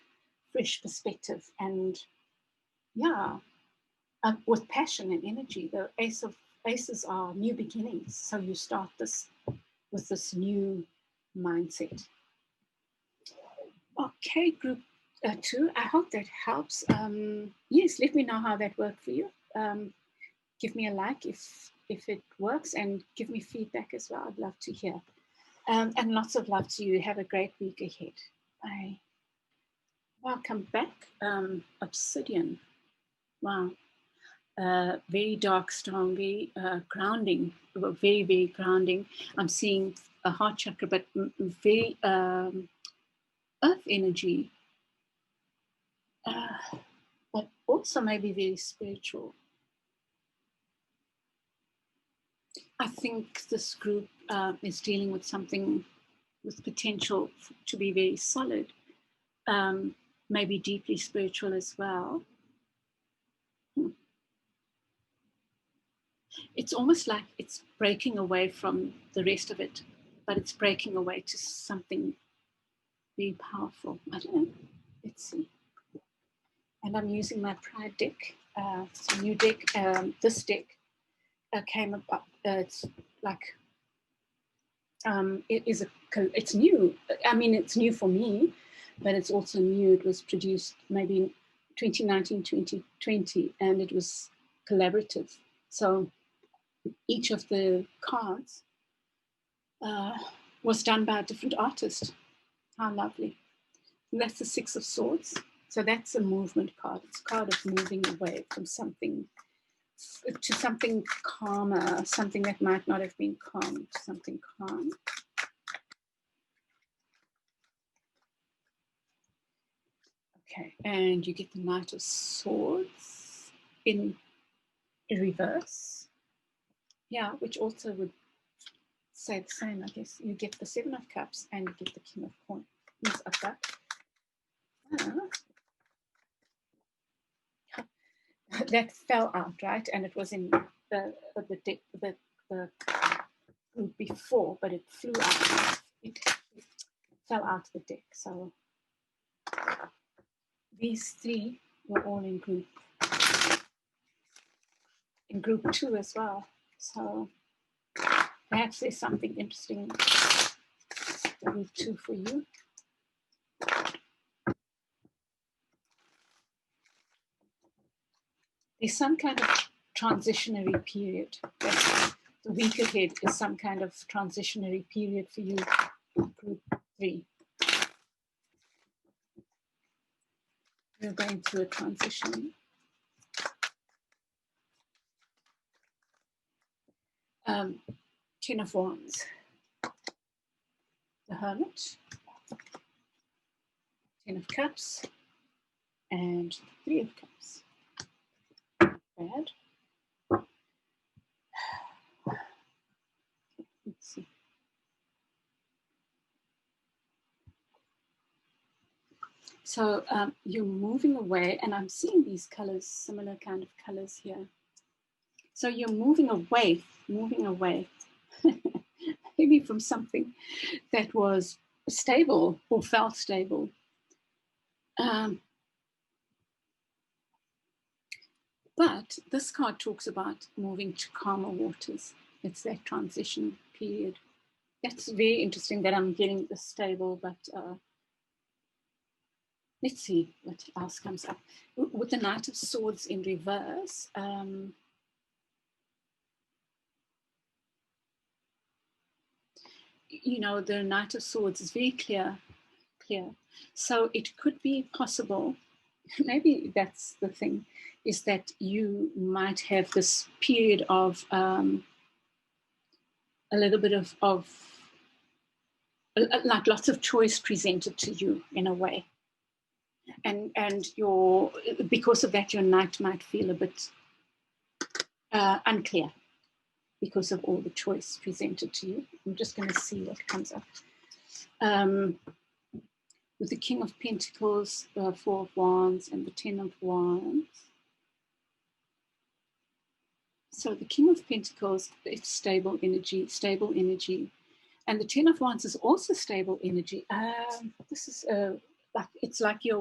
perspective, and with passion and energy. The aces are new beginnings, so you start this with this new mindset. Okay, group 2, I hope that helps. Yes, let me know how that worked for you. Give me a like if it works, and give me feedback as well. I'd love to hear. And lots of love to you. Have a great week ahead. Bye. Welcome back. Obsidian. Wow. Very dark stone, very grounding, very, very grounding. I'm seeing a heart chakra, but very earth energy, but also maybe very spiritual. I think this group is dealing with something with potential to be very solid, maybe deeply spiritual as well. It's almost like it's breaking away from the rest of it, but it's breaking away to something very powerful. I don't know. Let's see. And I'm using my Pride deck. It's a new deck. This deck came up. It's like it's new. I mean, it's new for me, but it's also new. It was produced maybe in 2019, 2020, and it was collaborative. So each of the cards was done by a different artist. How lovely. And that's the Six of Swords. So that's a movement card. It's a card of moving away from something to something calmer, something that might not have been calm, to something calm. Okay, and you get the Knight of Swords in reverse. Yeah, which also would say the same, I guess. You get the Seven of Cups and you get the King of Coins up that. That fell out, right? And it was in the group before, but it flew out. It fell out of the deck. So these three were all in group 2 as well. So perhaps there's something interesting in group 2 for you. There's some kind of transitionary period. The week ahead is some kind of transitionary period for you, group 3. You're going through a transition. Ten of Wands, the Hermit, 10 of Cups, and 3 of Cups. Bad. Let's see. So you're moving away, and I'm seeing these colors, similar kind of colors here. So you're moving away, maybe from something that was stable or felt stable. But this card talks about moving to calmer waters. It's that transition period. That's very interesting that I'm getting this stable, but let's see what else comes up. With the Knight of Swords in reverse, you know, the Knight of Swords is very clear. So it could be possible, maybe that's the thing, is that you might have this period of a little bit of like lots of choice presented to you in a way. And because of that, your night might feel a bit unclear because of all the choice presented to you. I'm just going to see what comes up. With the King of Pentacles, the 4 of Wands, and the 10 of Wands. So the King of Pentacles, it's stable energy. And the 10 of Wands is also stable energy. This is it's like you're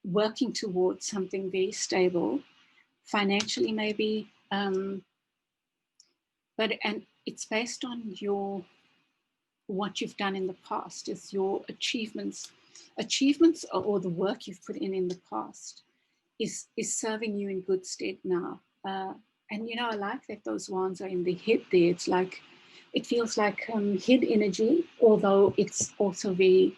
working towards something very stable, financially maybe, and it's based on what you've done in the past, is your achievements or the work you've put in the past is serving you in good stead now. And you know, I like that those wands are in the head there. It's like, it feels like head energy, although it's also very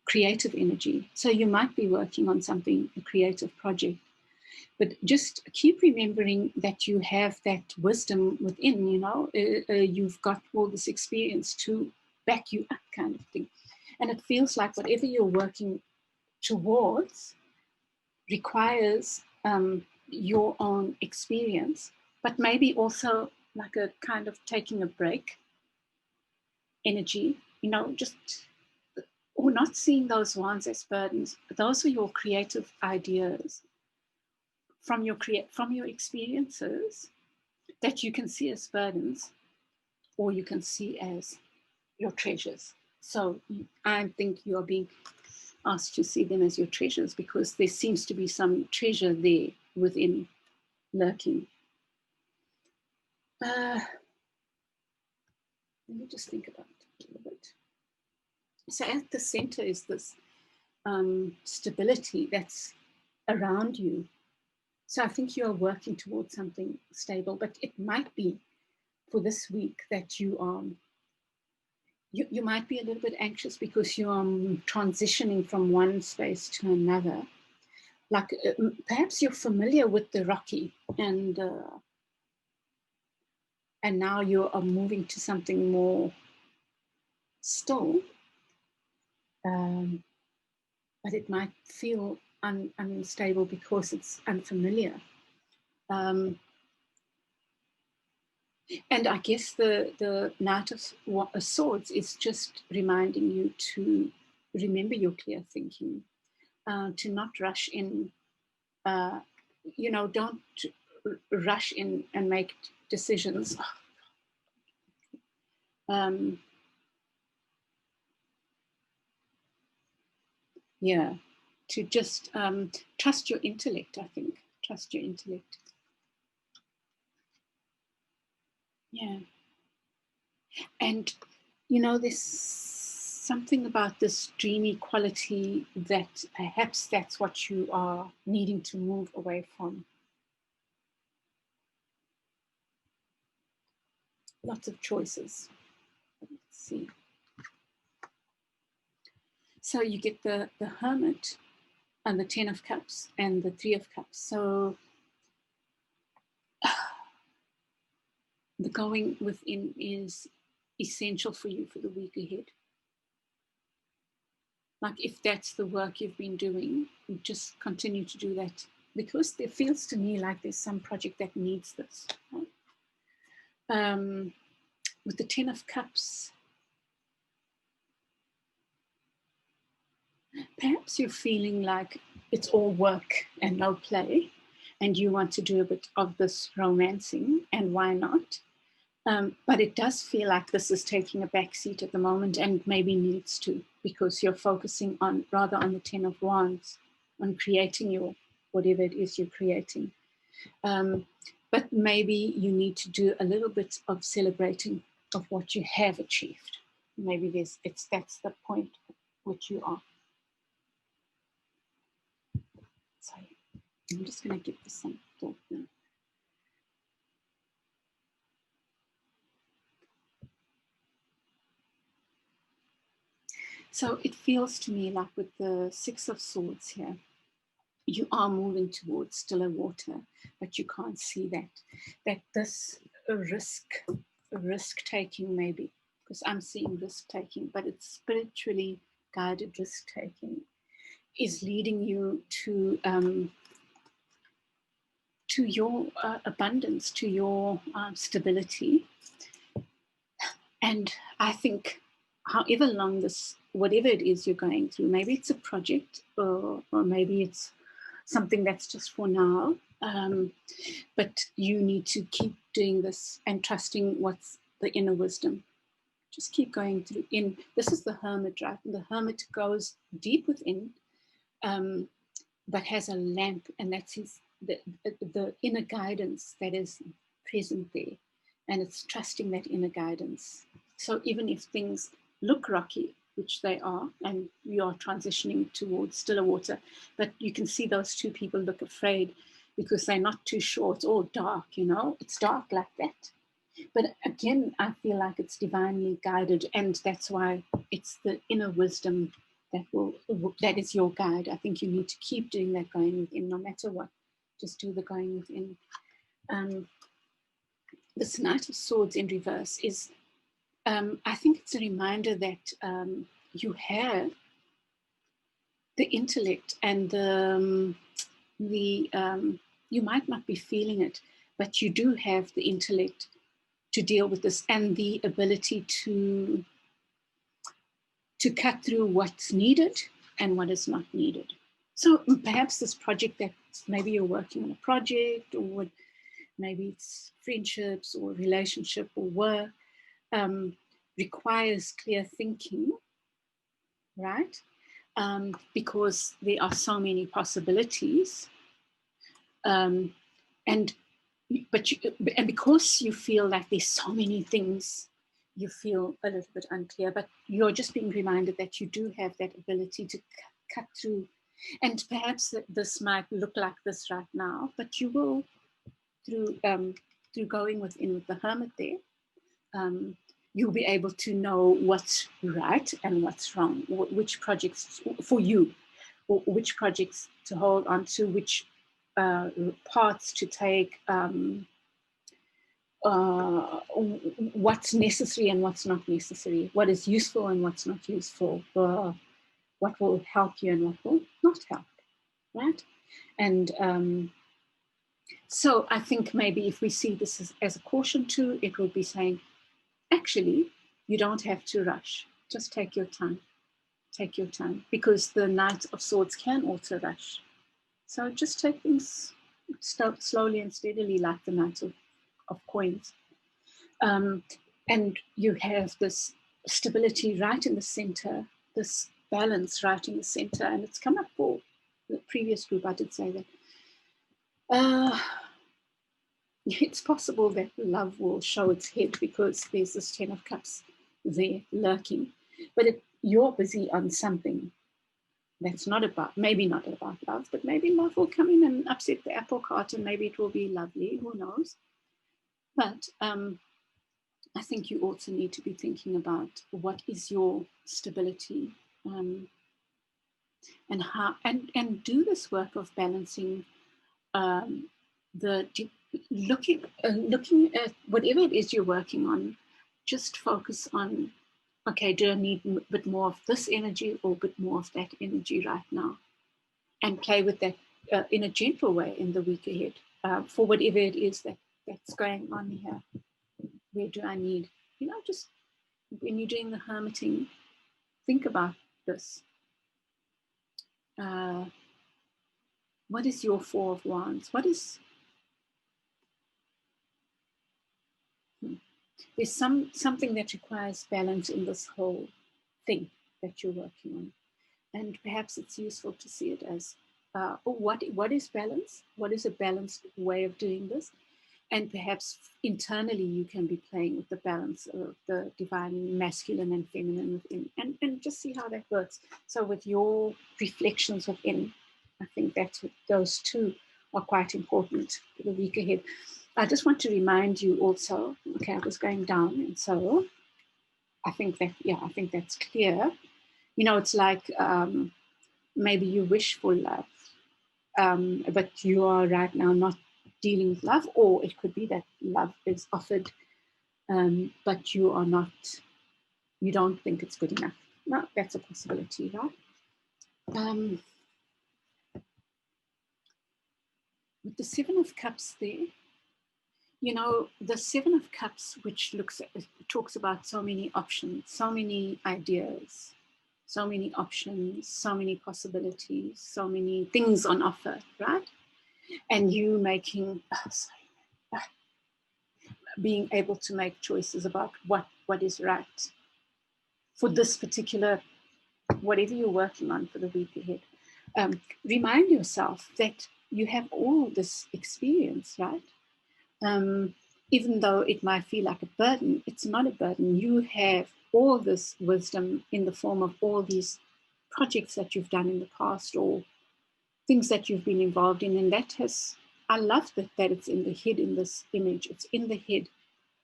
creative energy. So you might be working on something, a creative project, but just keep remembering that you have that wisdom within, you know, you've got all this experience to back you up, kind of thing. And it feels like whatever you're working towards requires your own experience, but maybe also like a kind of taking a break energy, you know, just, or not seeing those wands as burdens. Those are your creative ideas from your experiences that you can see as burdens. or you can see as your treasures. So I think you are being asked to see them as your treasures, because there seems to be some treasure there within lurking. Let me just think about it a little bit. So at the center is this stability that's around you. So I think you are working towards something stable, but it might be for this week that you are, you might be a little bit anxious because you are transitioning from one space to another. Like perhaps you're familiar with the rocky, and now you are moving to something more still, but it might feel unstable because it's unfamiliar. And I guess the Knight of Swords is just reminding you to remember your clear thinking, to not rush in, don't rush in and make decisions. Yeah, to just trust your intellect, I think. Trust your intellect. Yeah. And, there's something about this dreamy quality that perhaps that's what you are needing to move away from. Lots of choices. Let's see. So you get the Hermit and the 10 of Cups and the 3 of Cups. So the going within is essential for you for the week ahead. Like if that's the work you've been doing, just continue to do that, because it feels to me like there's some project that needs this. Right? With the 10 of Cups, perhaps you're feeling like it's all work and no play, and you want to do a bit of this romancing, and why not? But it does feel like this is taking a backseat at the moment, and maybe needs to, because you're focusing on rather on the 10 of Wands, on creating your whatever it is you're creating. But maybe you need to do a little bit of celebrating of what you have achieved. Maybe that's the point at which you are. Sorry, I'm just going to give this some thought now. So it feels to me like with the 6 of Swords here, you are moving towards stiller water, but you can't see that this risk taking, maybe, because I'm seeing risk taking, but it's spiritually guided risk taking, is leading you to your abundance, to your stability. And I think however long this, whatever it is you're going through, maybe it's a project, or maybe it's something that's just for now, but you need to keep doing this and trusting what's the inner wisdom. Just keep going through. This is the Hermit, right? And the Hermit goes deep within, but has a lamp, and that's the inner guidance that is present there, and it's trusting that inner guidance. So even if things look rocky, which they are, and we are transitioning towards stiller water, but you can see those two people look afraid because they're not too sure. It's all dark, it's dark like that. But again, I feel like it's divinely guided, and that's why it's the inner wisdom that is your guide. I think you need to keep doing that going within, no matter what. Just do the going within. This Knight of Swords in reverse is, I think it's a reminder that you have the intellect and you might not be feeling it, but you do have the intellect to deal with this, and the ability to cut through what's needed and what is not needed. So perhaps this project that maybe you're working on a project, or maybe it's friendships or relationship or work, requires clear thinking, right? Because there are so many possibilities. And because you feel like there's so many things, you feel a little bit unclear, but you're just being reminded that you do have that ability to cut through. And perhaps this might look like this right now, but you will, through going within with the hermit there, you'll be able to know what's right and what's wrong, which projects for you, or which projects to hold on to, which paths to take, what's necessary and what's not necessary, what is useful and what's not useful, what will help you and what will not help, right? And so I think maybe if we see this as a caution too, it would be saying, actually, you don't have to rush. Just take your time. Take your time, because the Knight of Swords can also rush. So just take things slowly and steadily, like the Knight of Coins. And you have this stability right in the center, this balance right in the center. And it's come up for the previous group, I did say that. It's possible that love will show its head because there's this 10 of Cups there lurking. But you're busy on something that's not about, maybe not about love, but maybe love will come in and upset the apple cart and maybe it will be lovely, who knows. But I think you also need to be thinking about what is your stability, and how, and do this work of balancing looking at whatever it is you're working on. Just focus on, okay, do I need a bit more of this energy or a bit more of that energy right now? And play with that in a gentle way in the week ahead, for whatever it is that's going on here. Where do I need, just when you're doing the hermiting, think about this. What is your Four of Wands? What is, there's something that requires balance in this whole thing that you're working on. And perhaps it's useful to see it as, what is balance? What is a balanced way of doing this? And perhaps internally you can be playing with the balance of the divine masculine and feminine within, and just see how that works. So with your reflections within, I think that's what those two are quite important for the week ahead. I just want to remind you also, okay, I was going down, and so I think that's clear. It's like maybe you wish for love, but you are right now not dealing with love, or it could be that love is offered, but you don't think it's good enough. No, that's a possibility, right? With the Seven of Cups there, the Seven of Cups, which talks about so many options, so many ideas, so many options, so many possibilities, so many things on offer, right? And you being able to make choices about what is right for this particular, whatever you're working on for the week ahead. Remind yourself that you have all this experience, right? Even though it might feel like a burden, it's not a burden. You have all this wisdom in the form of all these projects that you've done in the past, or things that you've been involved in. And I love that it's in the head, in this image. It's in the head.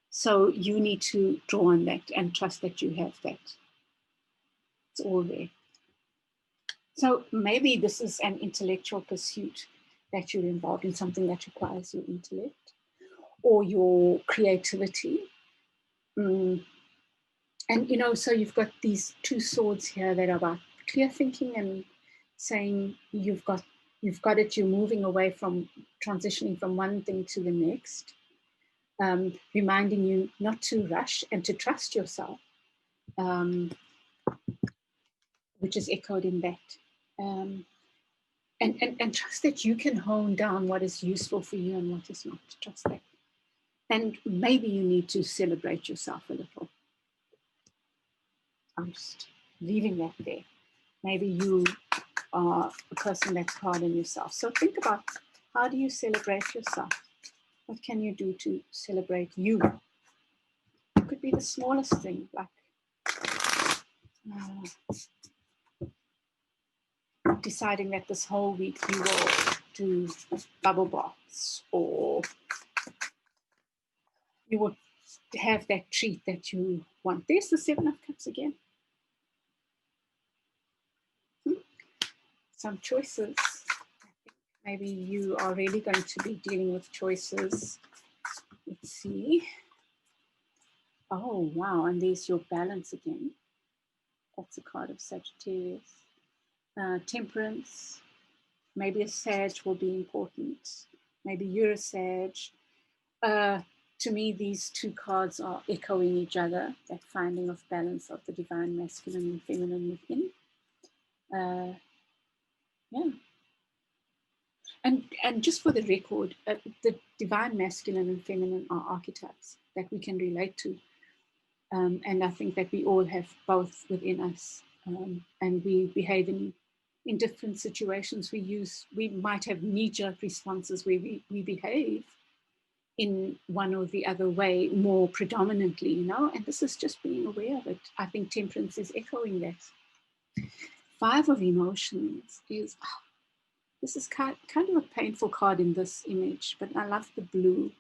So you need to draw on that and trust that you have that. It's all there. So maybe this is an intellectual pursuit that you're involved in, something that requires your intellect or your creativity. And, so you've got these two swords here that are about clear thinking and saying you've got it, you're moving away from transitioning from one thing to the next, reminding you not to rush and to trust yourself, which is echoed in that. And trust that you can hone down what is useful for you and what is not. Trust that. And maybe you need to celebrate yourself a little. I'm just leaving that there. Maybe you are a person that's hard on yourself. So think about, how do you celebrate yourself? What can you do to celebrate you? It could be the smallest thing, like deciding that this whole week you will do bubble baths, or you will have that treat that you want. There's the Seven of Cups again. Some choices. Maybe you are really going to be dealing with choices. Let's see. Oh, wow. And there's your balance again. That's a card of Sagittarius. Temperance. Maybe a Sag will be important. Maybe you're a Sag. To me, these two cards are echoing each other, that finding of balance of the divine masculine and feminine within. Yeah. And just for the record, the divine masculine and feminine are archetypes that we can relate to. And I think that we all have both within us. And we behave in different situations. We might have knee-jerk responses where we behave in one or the other way more predominantly, you know, and this is just being aware of it. I think temperance is echoing that. Five of emotions is, this is kind of a painful card in this image, but I love the blue.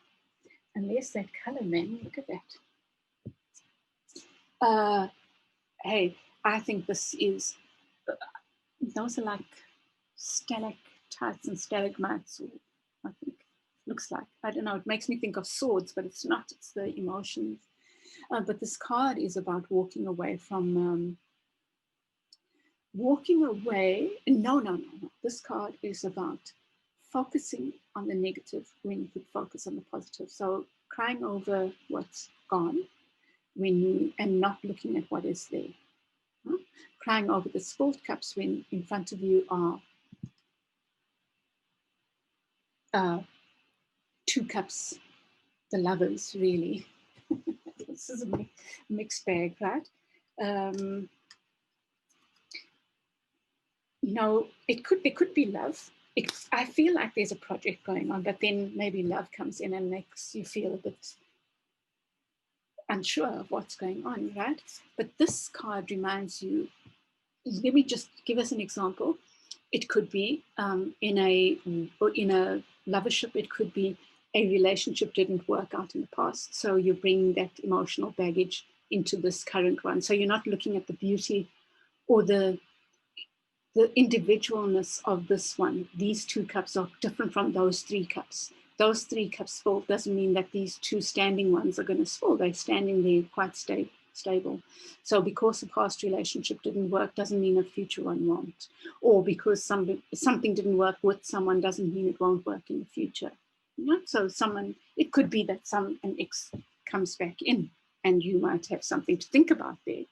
And there's that color, man, look at that. Hey, I think this is, those are like stalactites and stalagmites, or I think looks like, I don't know, it makes me think of swords, but it's not, it's the emotions. But this card is about walking away from, no. This card is about focusing on the negative when you could focus on the positive. So crying over what's gone and not looking at what is there. Huh? Crying over the spilled cups when in front of you are two cups, the lovers, really. This is a mixed bag, right? You know, there could be love. I feel like there's a project going on, but then maybe love comes in and makes you feel a bit unsure of what's going on, right? But this card reminds you, let me just give us an example. It could be in a lovership, it could be a relationship didn't work out in the past. So you bring that emotional baggage into this current one. So you're not looking at the beauty or the individualness of this one. These two cups are different from those three cups. Those three cups spill doesn't mean that these two standing ones are going to spill. They're standing there quite stable. So because a past relationship didn't work doesn't mean a future one won't. Or because something didn't work with someone doesn't mean it won't work in the future. You know? So it could be that an ex comes back in and you might have something to think about there.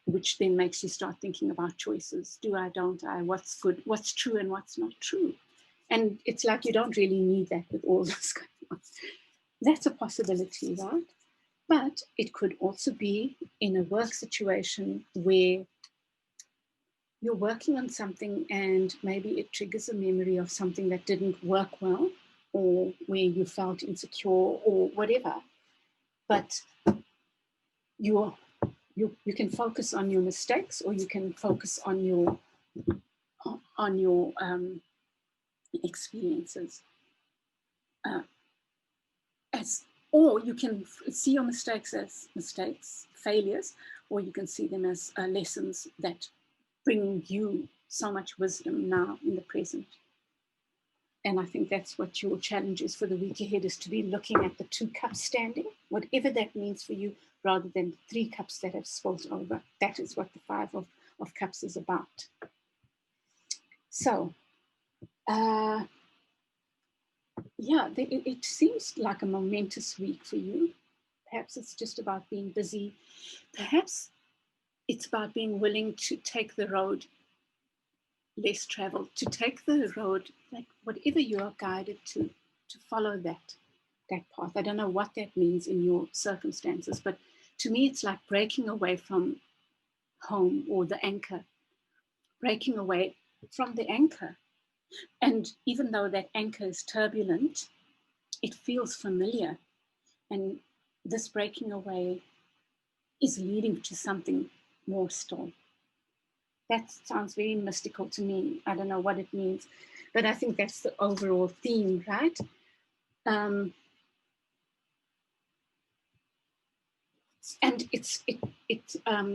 Which then makes you start thinking about choices. Do I, don't I? What's good? What's true and what's not true? And it's like you don't really need that with all this going on. That's a possibility, right? But it could also be in a work situation where you're working on something and maybe it triggers a memory of something that didn't work well, or where you felt insecure or whatever. But you can focus on your mistakes, or you can focus on your experiences, or you can see your mistakes as failures, or you can see them as lessons that bring you so much wisdom now in the present. And I think that's what your challenge is for the week ahead, is to be looking at the two cups standing, whatever that means for you, rather than three cups that have spilled over. That is what the Five of Cups is about. So, yeah, it seems like a momentous week for you. Perhaps it's just about being busy. Perhaps it's about being willing to take the road less traveled, to take the road, like whatever you are guided to follow that path. I don't know what that means in your circumstances, but to me, it's like breaking away from home or the anchor, breaking away from the anchor. And even though that anchor is turbulent, it feels familiar. And this breaking away is leading to something more still. That sounds very mystical to me. I don't know what it means, but I think that's the overall theme, right? And it's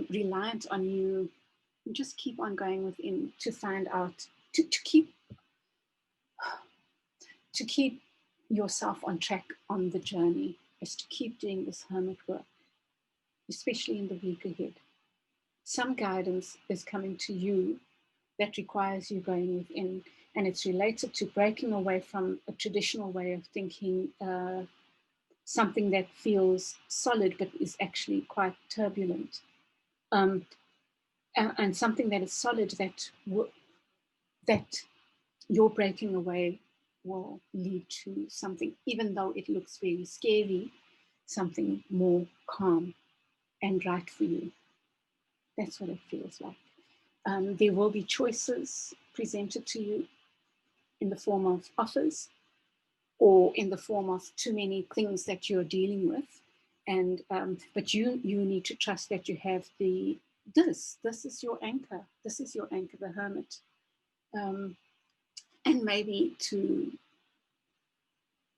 reliant on you. Just keep on going within to find out, to keep yourself on track on the journey, is to keep doing this hermit work, especially in the week ahead. Some guidance is coming to you that requires you going within, and it's related to breaking away from a traditional way of thinking, something that feels solid but is actually quite turbulent, and something that is solid that your breaking away will lead to something, even though it looks very scary, something more calm and right for you. That's what it feels like. There will be choices presented to you in the form of offers or in the form of too many things that you're dealing with. And but you need to trust that you have this is your anchor. This is your anchor, the hermit. And maybe to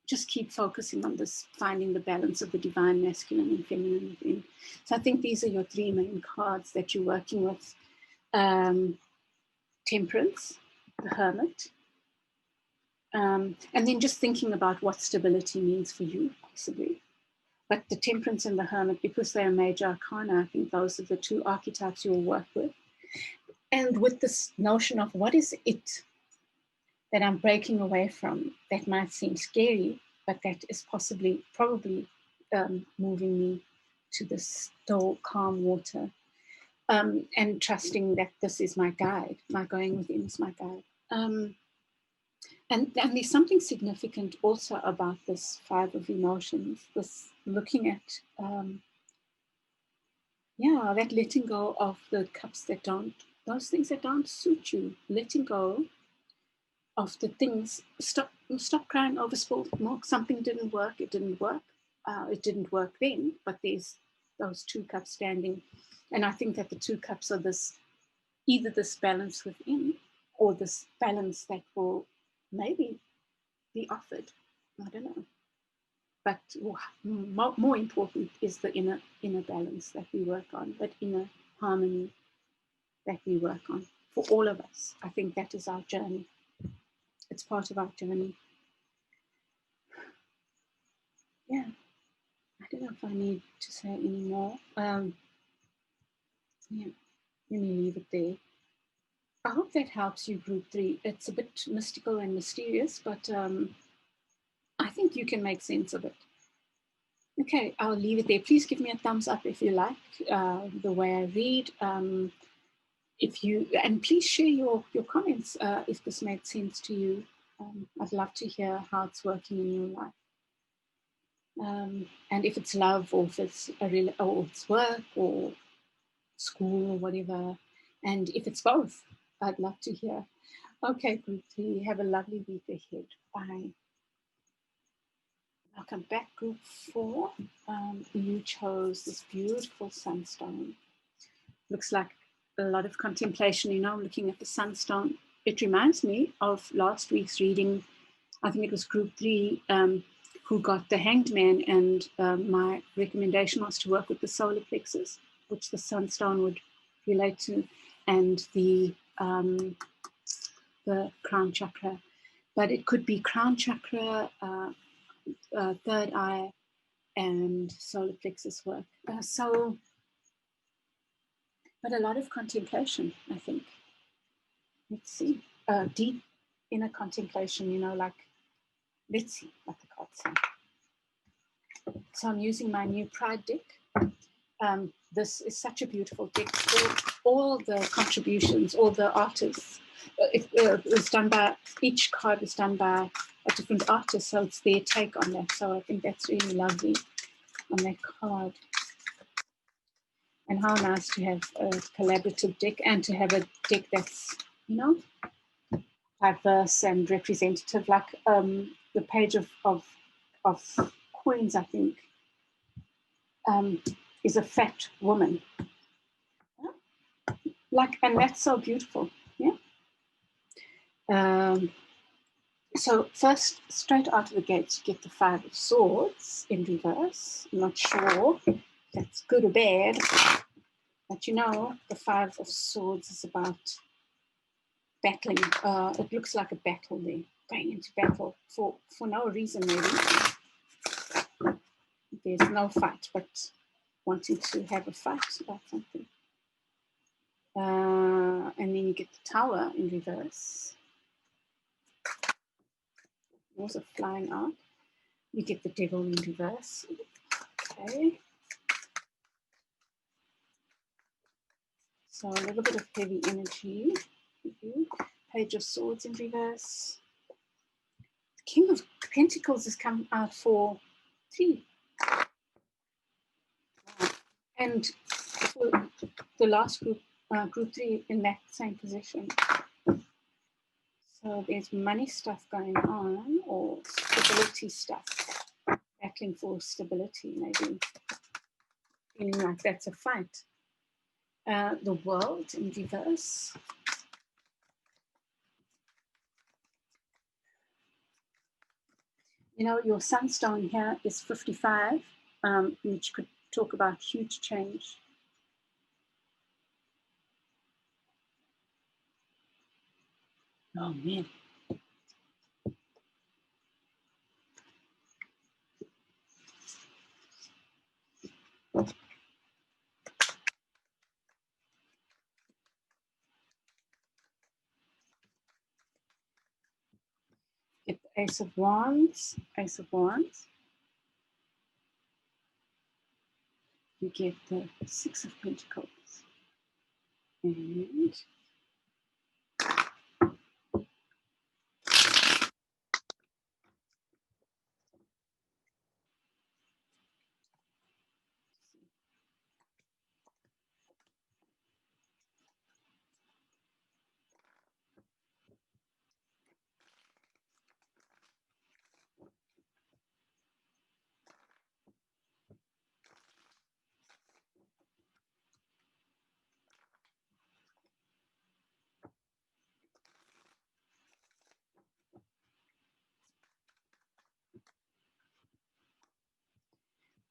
just keep focusing on this, finding the balance of the divine masculine and feminine within. So I think these are your three main cards that you're working with. Temperance, the hermit, and then just thinking about what stability means for you, possibly. But the temperance and the hermit, because they're major arcana, I think those are the two archetypes you'll work with. And with this notion of what is it that I'm breaking away from, that might seem scary, but that is probably moving me to this still, calm water, and trusting that this is my guide. My going within is my guide. And there's something significant also about this five of emotions, this looking at, that letting go of the cups those things that don't suit you, letting go of the things. Stop crying over spilled milk. Something didn't work. It didn't work. It didn't work then, but there's those two cups standing. And I think that the two cups are either this balance within or this balance that will maybe be offered. I don't know. But more important is the inner balance that we work on, that inner harmony that we work on for all of us. I think that is our journey. It's part of our journey. Yeah, I don't know if I need to say any more. Yeah, let me leave it there. I hope that helps you, group 3. It's a bit mystical and mysterious, but I think you can make sense of it. Okay, I'll leave it there. Please give me a thumbs up if you like the way I read. And please share your comments if this made sense to you. I'd love to hear how it's working in your life. And if it's love, or if it's or it's work or school or whatever, and if it's both, I'd love to hear. Okay, group 3, have a lovely week ahead. Bye. Welcome back, group 4. You chose this beautiful sunstone. Looks like a lot of contemplation, looking at the sunstone. It reminds me of last week's reading. I think it was group 3 who got the Hanged Man, and my recommendation was to work with the solar plexus, which the sunstone would relate to, and the crown chakra. But it could be crown chakra, third eye, and solar plexus work. But a lot of contemplation, I think. Let's see. Deep inner contemplation, let's see what the cards say. So I'm using my new Pride deck. This is such a beautiful deck. All the contributions, all the artists, it was done by, each card is done by a different artist, so it's their take on that. So I think that's really lovely on that card. And how nice to have a collaborative deck and to have a deck that's, you know, diverse and representative, like the page of coins, I think, is a fat woman. Like, and that's so beautiful, yeah. So first, straight out of the gates, you get the 5 of Swords in reverse. I'm not sure if that's good or bad, but you know, the 5 of Swords is about battling. It looks like a battle there, going into battle for no reason, maybe. There's no fight, but wanting to have a fight about something. And then you get the Tower in reverse. Also flying out. You get the Devil in reverse. Okay. So a little bit of heavy energy. Page of Swords in reverse. King of Pentacles has come out for 3. And for the last group, group 3 in that same position. So there's money stuff going on, or stability stuff. Battling for stability, maybe. Feeling like that's a fight. The World in reverse. You know, your Sunstone here is 55, which could talk about huge change. Oh, man. Get the Ace of Wands, Ace of Wands. You get the 6 of Pentacles.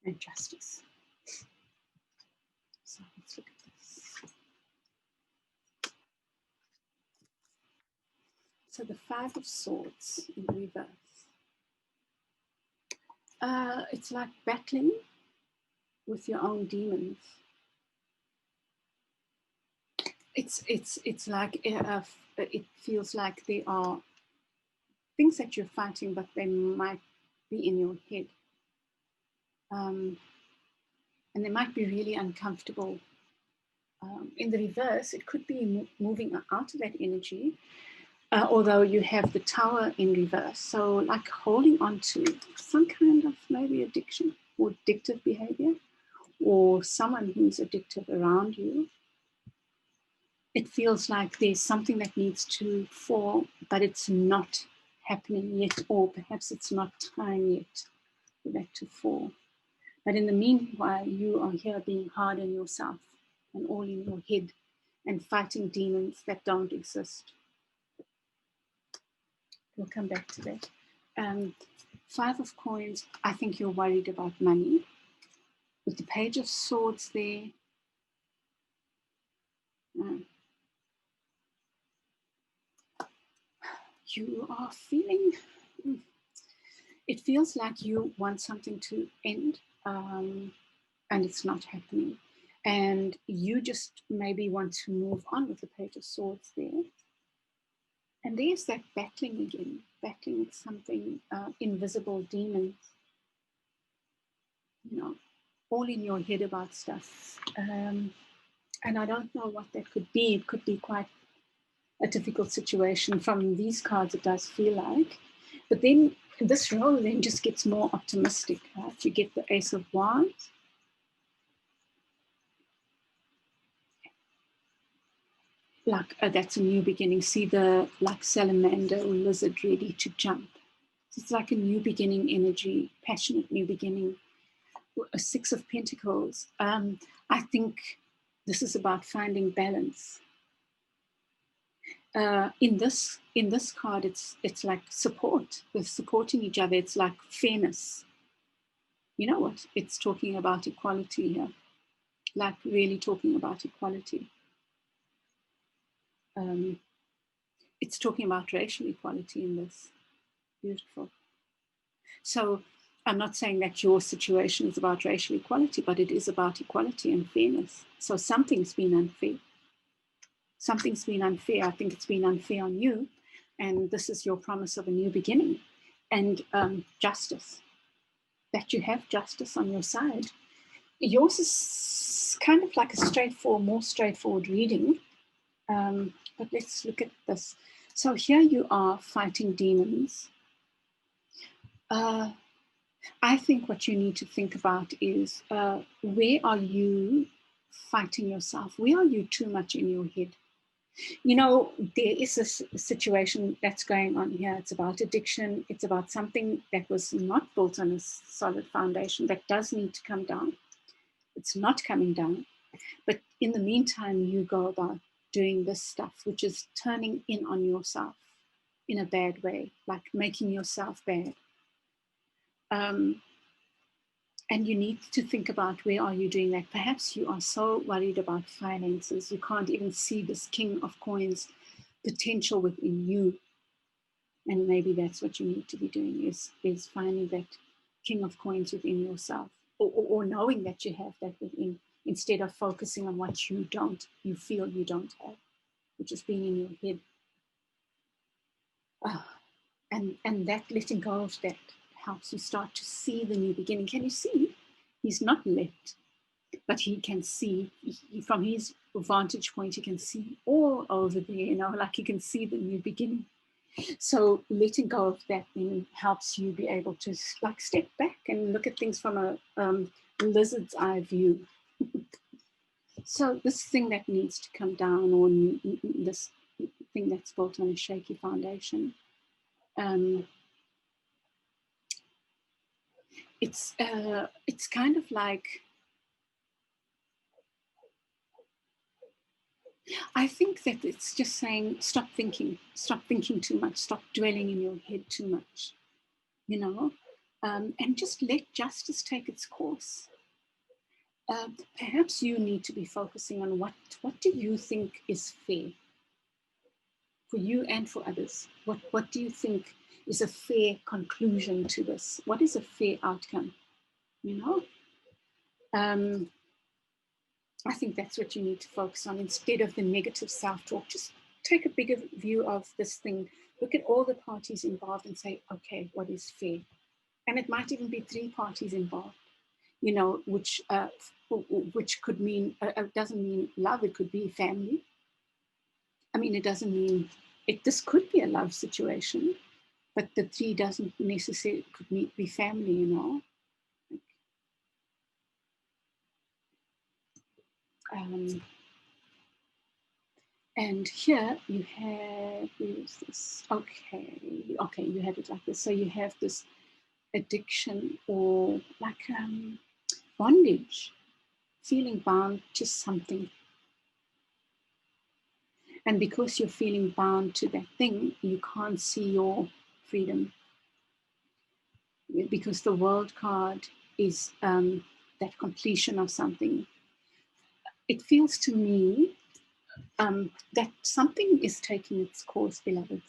And Justice. So let's look at this. So the 5 of Swords in reverse. It's like battling with your own demons. It's like it feels like there are things that you're fighting, but they might be in your head, and they might be really uncomfortable. In the reverse, it could be moving out of that energy, although you have the Tower in reverse. So like holding on to some kind of maybe addiction or addictive behavior, or someone who's addictive around you. It feels like there's something that needs to fall, but it's not happening yet, or perhaps it's not time yet for that to fall. But in the meanwhile, you are here being hard on yourself and all in your head and fighting demons that don't exist. We'll come back to that. 5 of Coins, I think you're worried about money. With the Page of Swords there, you are feeling, it feels like you want something to end, and it's not happening. And you just maybe want to move on with the Page of Swords there. And there's that battling again, battling with something, invisible demons, you know, all in your head about stuff. And I don't know what that could be. It could be quite a difficult situation. From these cards, it does feel like. But then this row then just gets more optimistic. Right? You get the Ace of Wands. like that's a new beginning. See the like salamander or lizard ready to jump. It's like a new beginning energy, passionate new beginning. A Six of Pentacles. I think this is about finding balance. In this card, it's like support. We're supporting each other. It's like fairness. You know what? It's talking about equality here, like really talking about equality. It's talking about racial equality in this. Beautiful. So I'm not saying that your situation is about racial equality, but it is about equality and fairness. So something's been unfair. Something's been unfair. I think it's been unfair on you. And this is your promise of a new beginning. And justice, that you have justice on your side. Yours is kind of like a straightforward, more straightforward reading. But let's look at this. So here you are fighting demons. I think what you need to think about is where are you fighting yourself? Where are you too much in your head? You know, there is a situation that's going on here. It's about addiction. It's about something that was not built on a solid foundation that does need to come down. It's not coming down. But in the meantime, you go about doing this stuff, which is turning in on yourself in a bad way, like making yourself bad. And you need to think about where are you doing that. Perhaps you are so worried about finances, you can't even see this King of Coins potential within you. And maybe that's what you need to be doing, is finding that King of Coins within yourself, or knowing that you have that within, instead of focusing on what you feel you don't have, which is being in your head. And that letting go of that helps you start to see the new beginning. Can you see? He's not left, but he can see, from his vantage point, he can see all over there, you know, like he can see the new beginning. So letting go of that then helps you be able to like step back and look at things from a lizard's eye view. So this thing that needs to come down, or this thing that's built on a shaky foundation, it's kind of like, I think that it's just saying, stop thinking too much, stop dwelling in your head too much, you know, and just let justice take its course. Perhaps you need to be focusing on what do you think is fair for you and for others? What do you think is a fair conclusion to this? What is a fair outcome? You know, I think that's what you need to focus on instead of the negative self-talk. Just take a bigger view of this thing. Look at all the parties involved and say, okay, what is fair? And it might even be 3 parties involved, you know, which could mean, doesn't mean love, it could be family. I mean, it doesn't mean, this could be a love situation, but the 3 doesn't necessarily, could be family, you know. And here you have, where's this? Okay, you have it like this. So you have this addiction, or like bondage, feeling bound to something. And because you're feeling bound to that thing, you can't see your freedom. Because the World card is that completion of something. It feels to me that something is taking its course, beloved.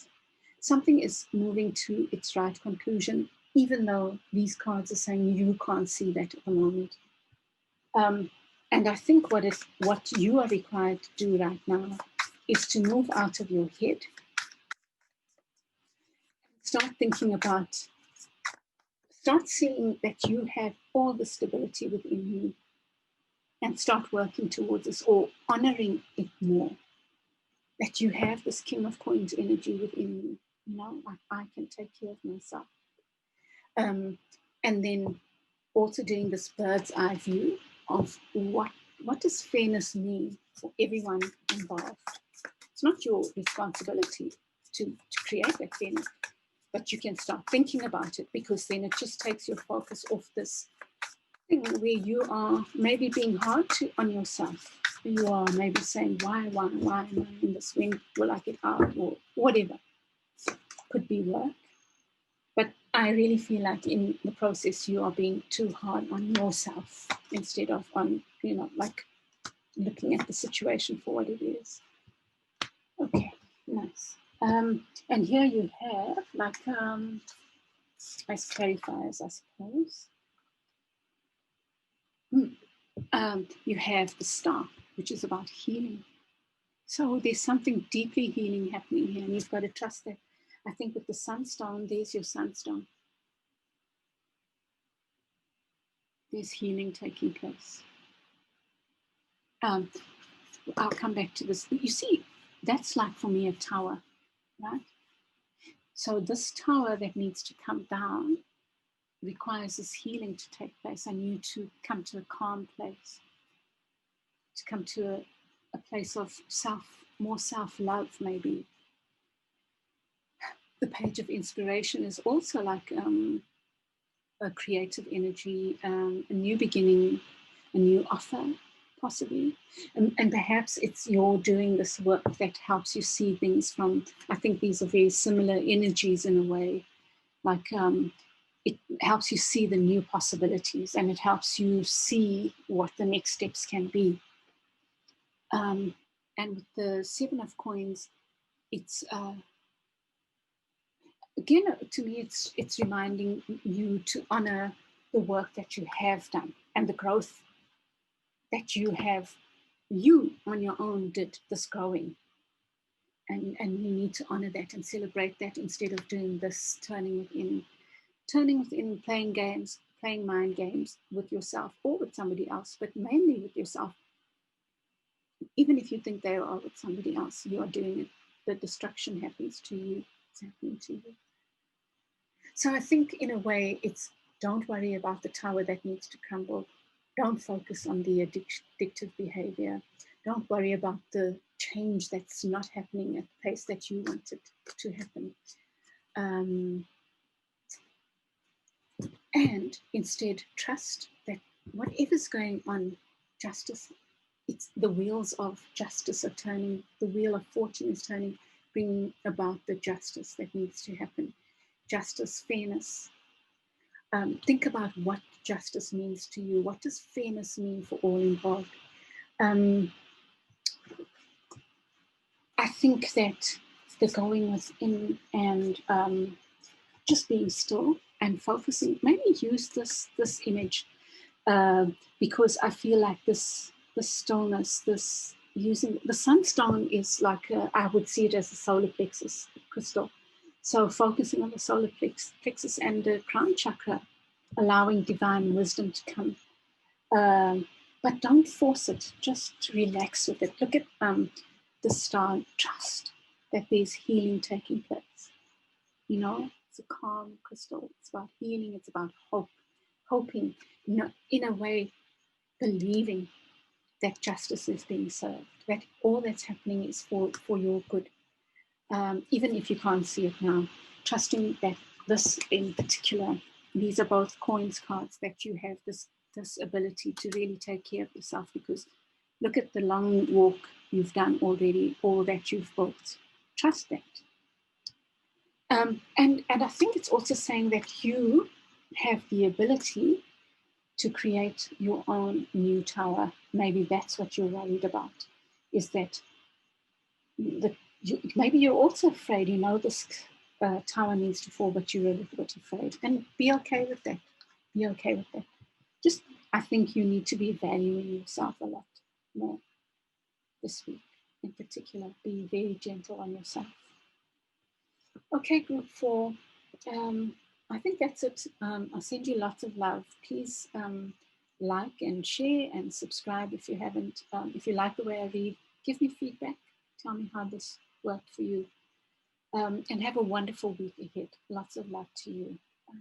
Something is moving to its right conclusion, even though these cards are saying you can't see that at the moment. And I think what you are required to do right now is to move out of your head. Start thinking about, start seeing that you have all the stability within you, and start working towards this, or honoring it more. That you have this King of Coins energy within you, you know, like I can take care of myself. And then also doing this bird's eye view of what does fairness mean for everyone involved. It's not your responsibility to create that feeling, but you can start thinking about it, because then it just takes your focus off this thing where you are maybe being hard on yourself. You are maybe saying, why am I in this? When will I get out? Or whatever. Could be work. But I really feel like in the process, you are being too hard on yourself instead of on, like looking at the situation for what it is. Okay, nice. And here you have like as clarifiers, I suppose. You have the star, which is about healing. So there's something deeply healing happening here, and you've got to trust that. I think with the Sunstone, there's your Sunstone. There's healing taking place. I'll come back to this. You see, that's like for me a tower, right? So this tower that needs to come down requires this healing to take place, and you to come to a calm place, to come to a place of more self-love, maybe. The page of inspiration is also like a creative energy, a new beginning, a new offer, possibly. And perhaps it's you're doing this work that helps you see things from, I think these are very similar energies in a way, like it helps you see the new possibilities, and it helps you see what the next steps can be. And with the Seven of Coins, it's again, to me, it's reminding you to honor the work that you have done and the growth that you on your own did this growing. And you need to honor that and celebrate that instead of doing this turning within, playing games, playing mind games with yourself or with somebody else, but mainly with yourself. Even if you think they are with somebody else, you are doing it. The destruction happens to you. It's happening to you. So I think in a way, it's don't worry about the tower that needs to crumble. Don't focus on the addictive behavior. Don't worry about the change that's not happening at the pace that you want it to happen. And instead, trust that whatever's going on, justice, it's the wheels of justice are turning, the wheel of fortune is turning, bringing about the justice that needs to happen. Justice, fairness. Think about what justice means to you. What does fairness mean for all involved? I think that the going within and just being still and focusing, maybe use this image because I feel like this stillness, this using the Sunstone is like I would see it as a solar plexus crystal. So focusing on the solar plexus and the crown chakra, allowing divine wisdom to come. But don't force it, just relax with it. Look at the star, trust that there's healing taking place. You know, it's a calm crystal. It's about healing. It's about hope, hoping, in a way, believing that justice is being served, that all that's happening is for your good. Even if you can't see it now, trusting that this in particular, these are both coins cards, that you have this ability to really take care of yourself, because look at the long walk you've done already, all that you've built. Trust that. And I think it's also saying that you have the ability to create your own new tower. Maybe that's what you're worried about, is that maybe you're also afraid, this tower needs to fall, but you're a little bit afraid. And be okay with that. Be okay with that. Just, I think you need to be valuing yourself a lot more this week in particular. Be very gentle on yourself. Okay, group 4. I think that's it. I'll send you lots of love. Please like and share and subscribe if you haven't. If you like the way I read, give me feedback. Tell me how this worked for you. And have a wonderful week ahead. Lots of love to you. Bye.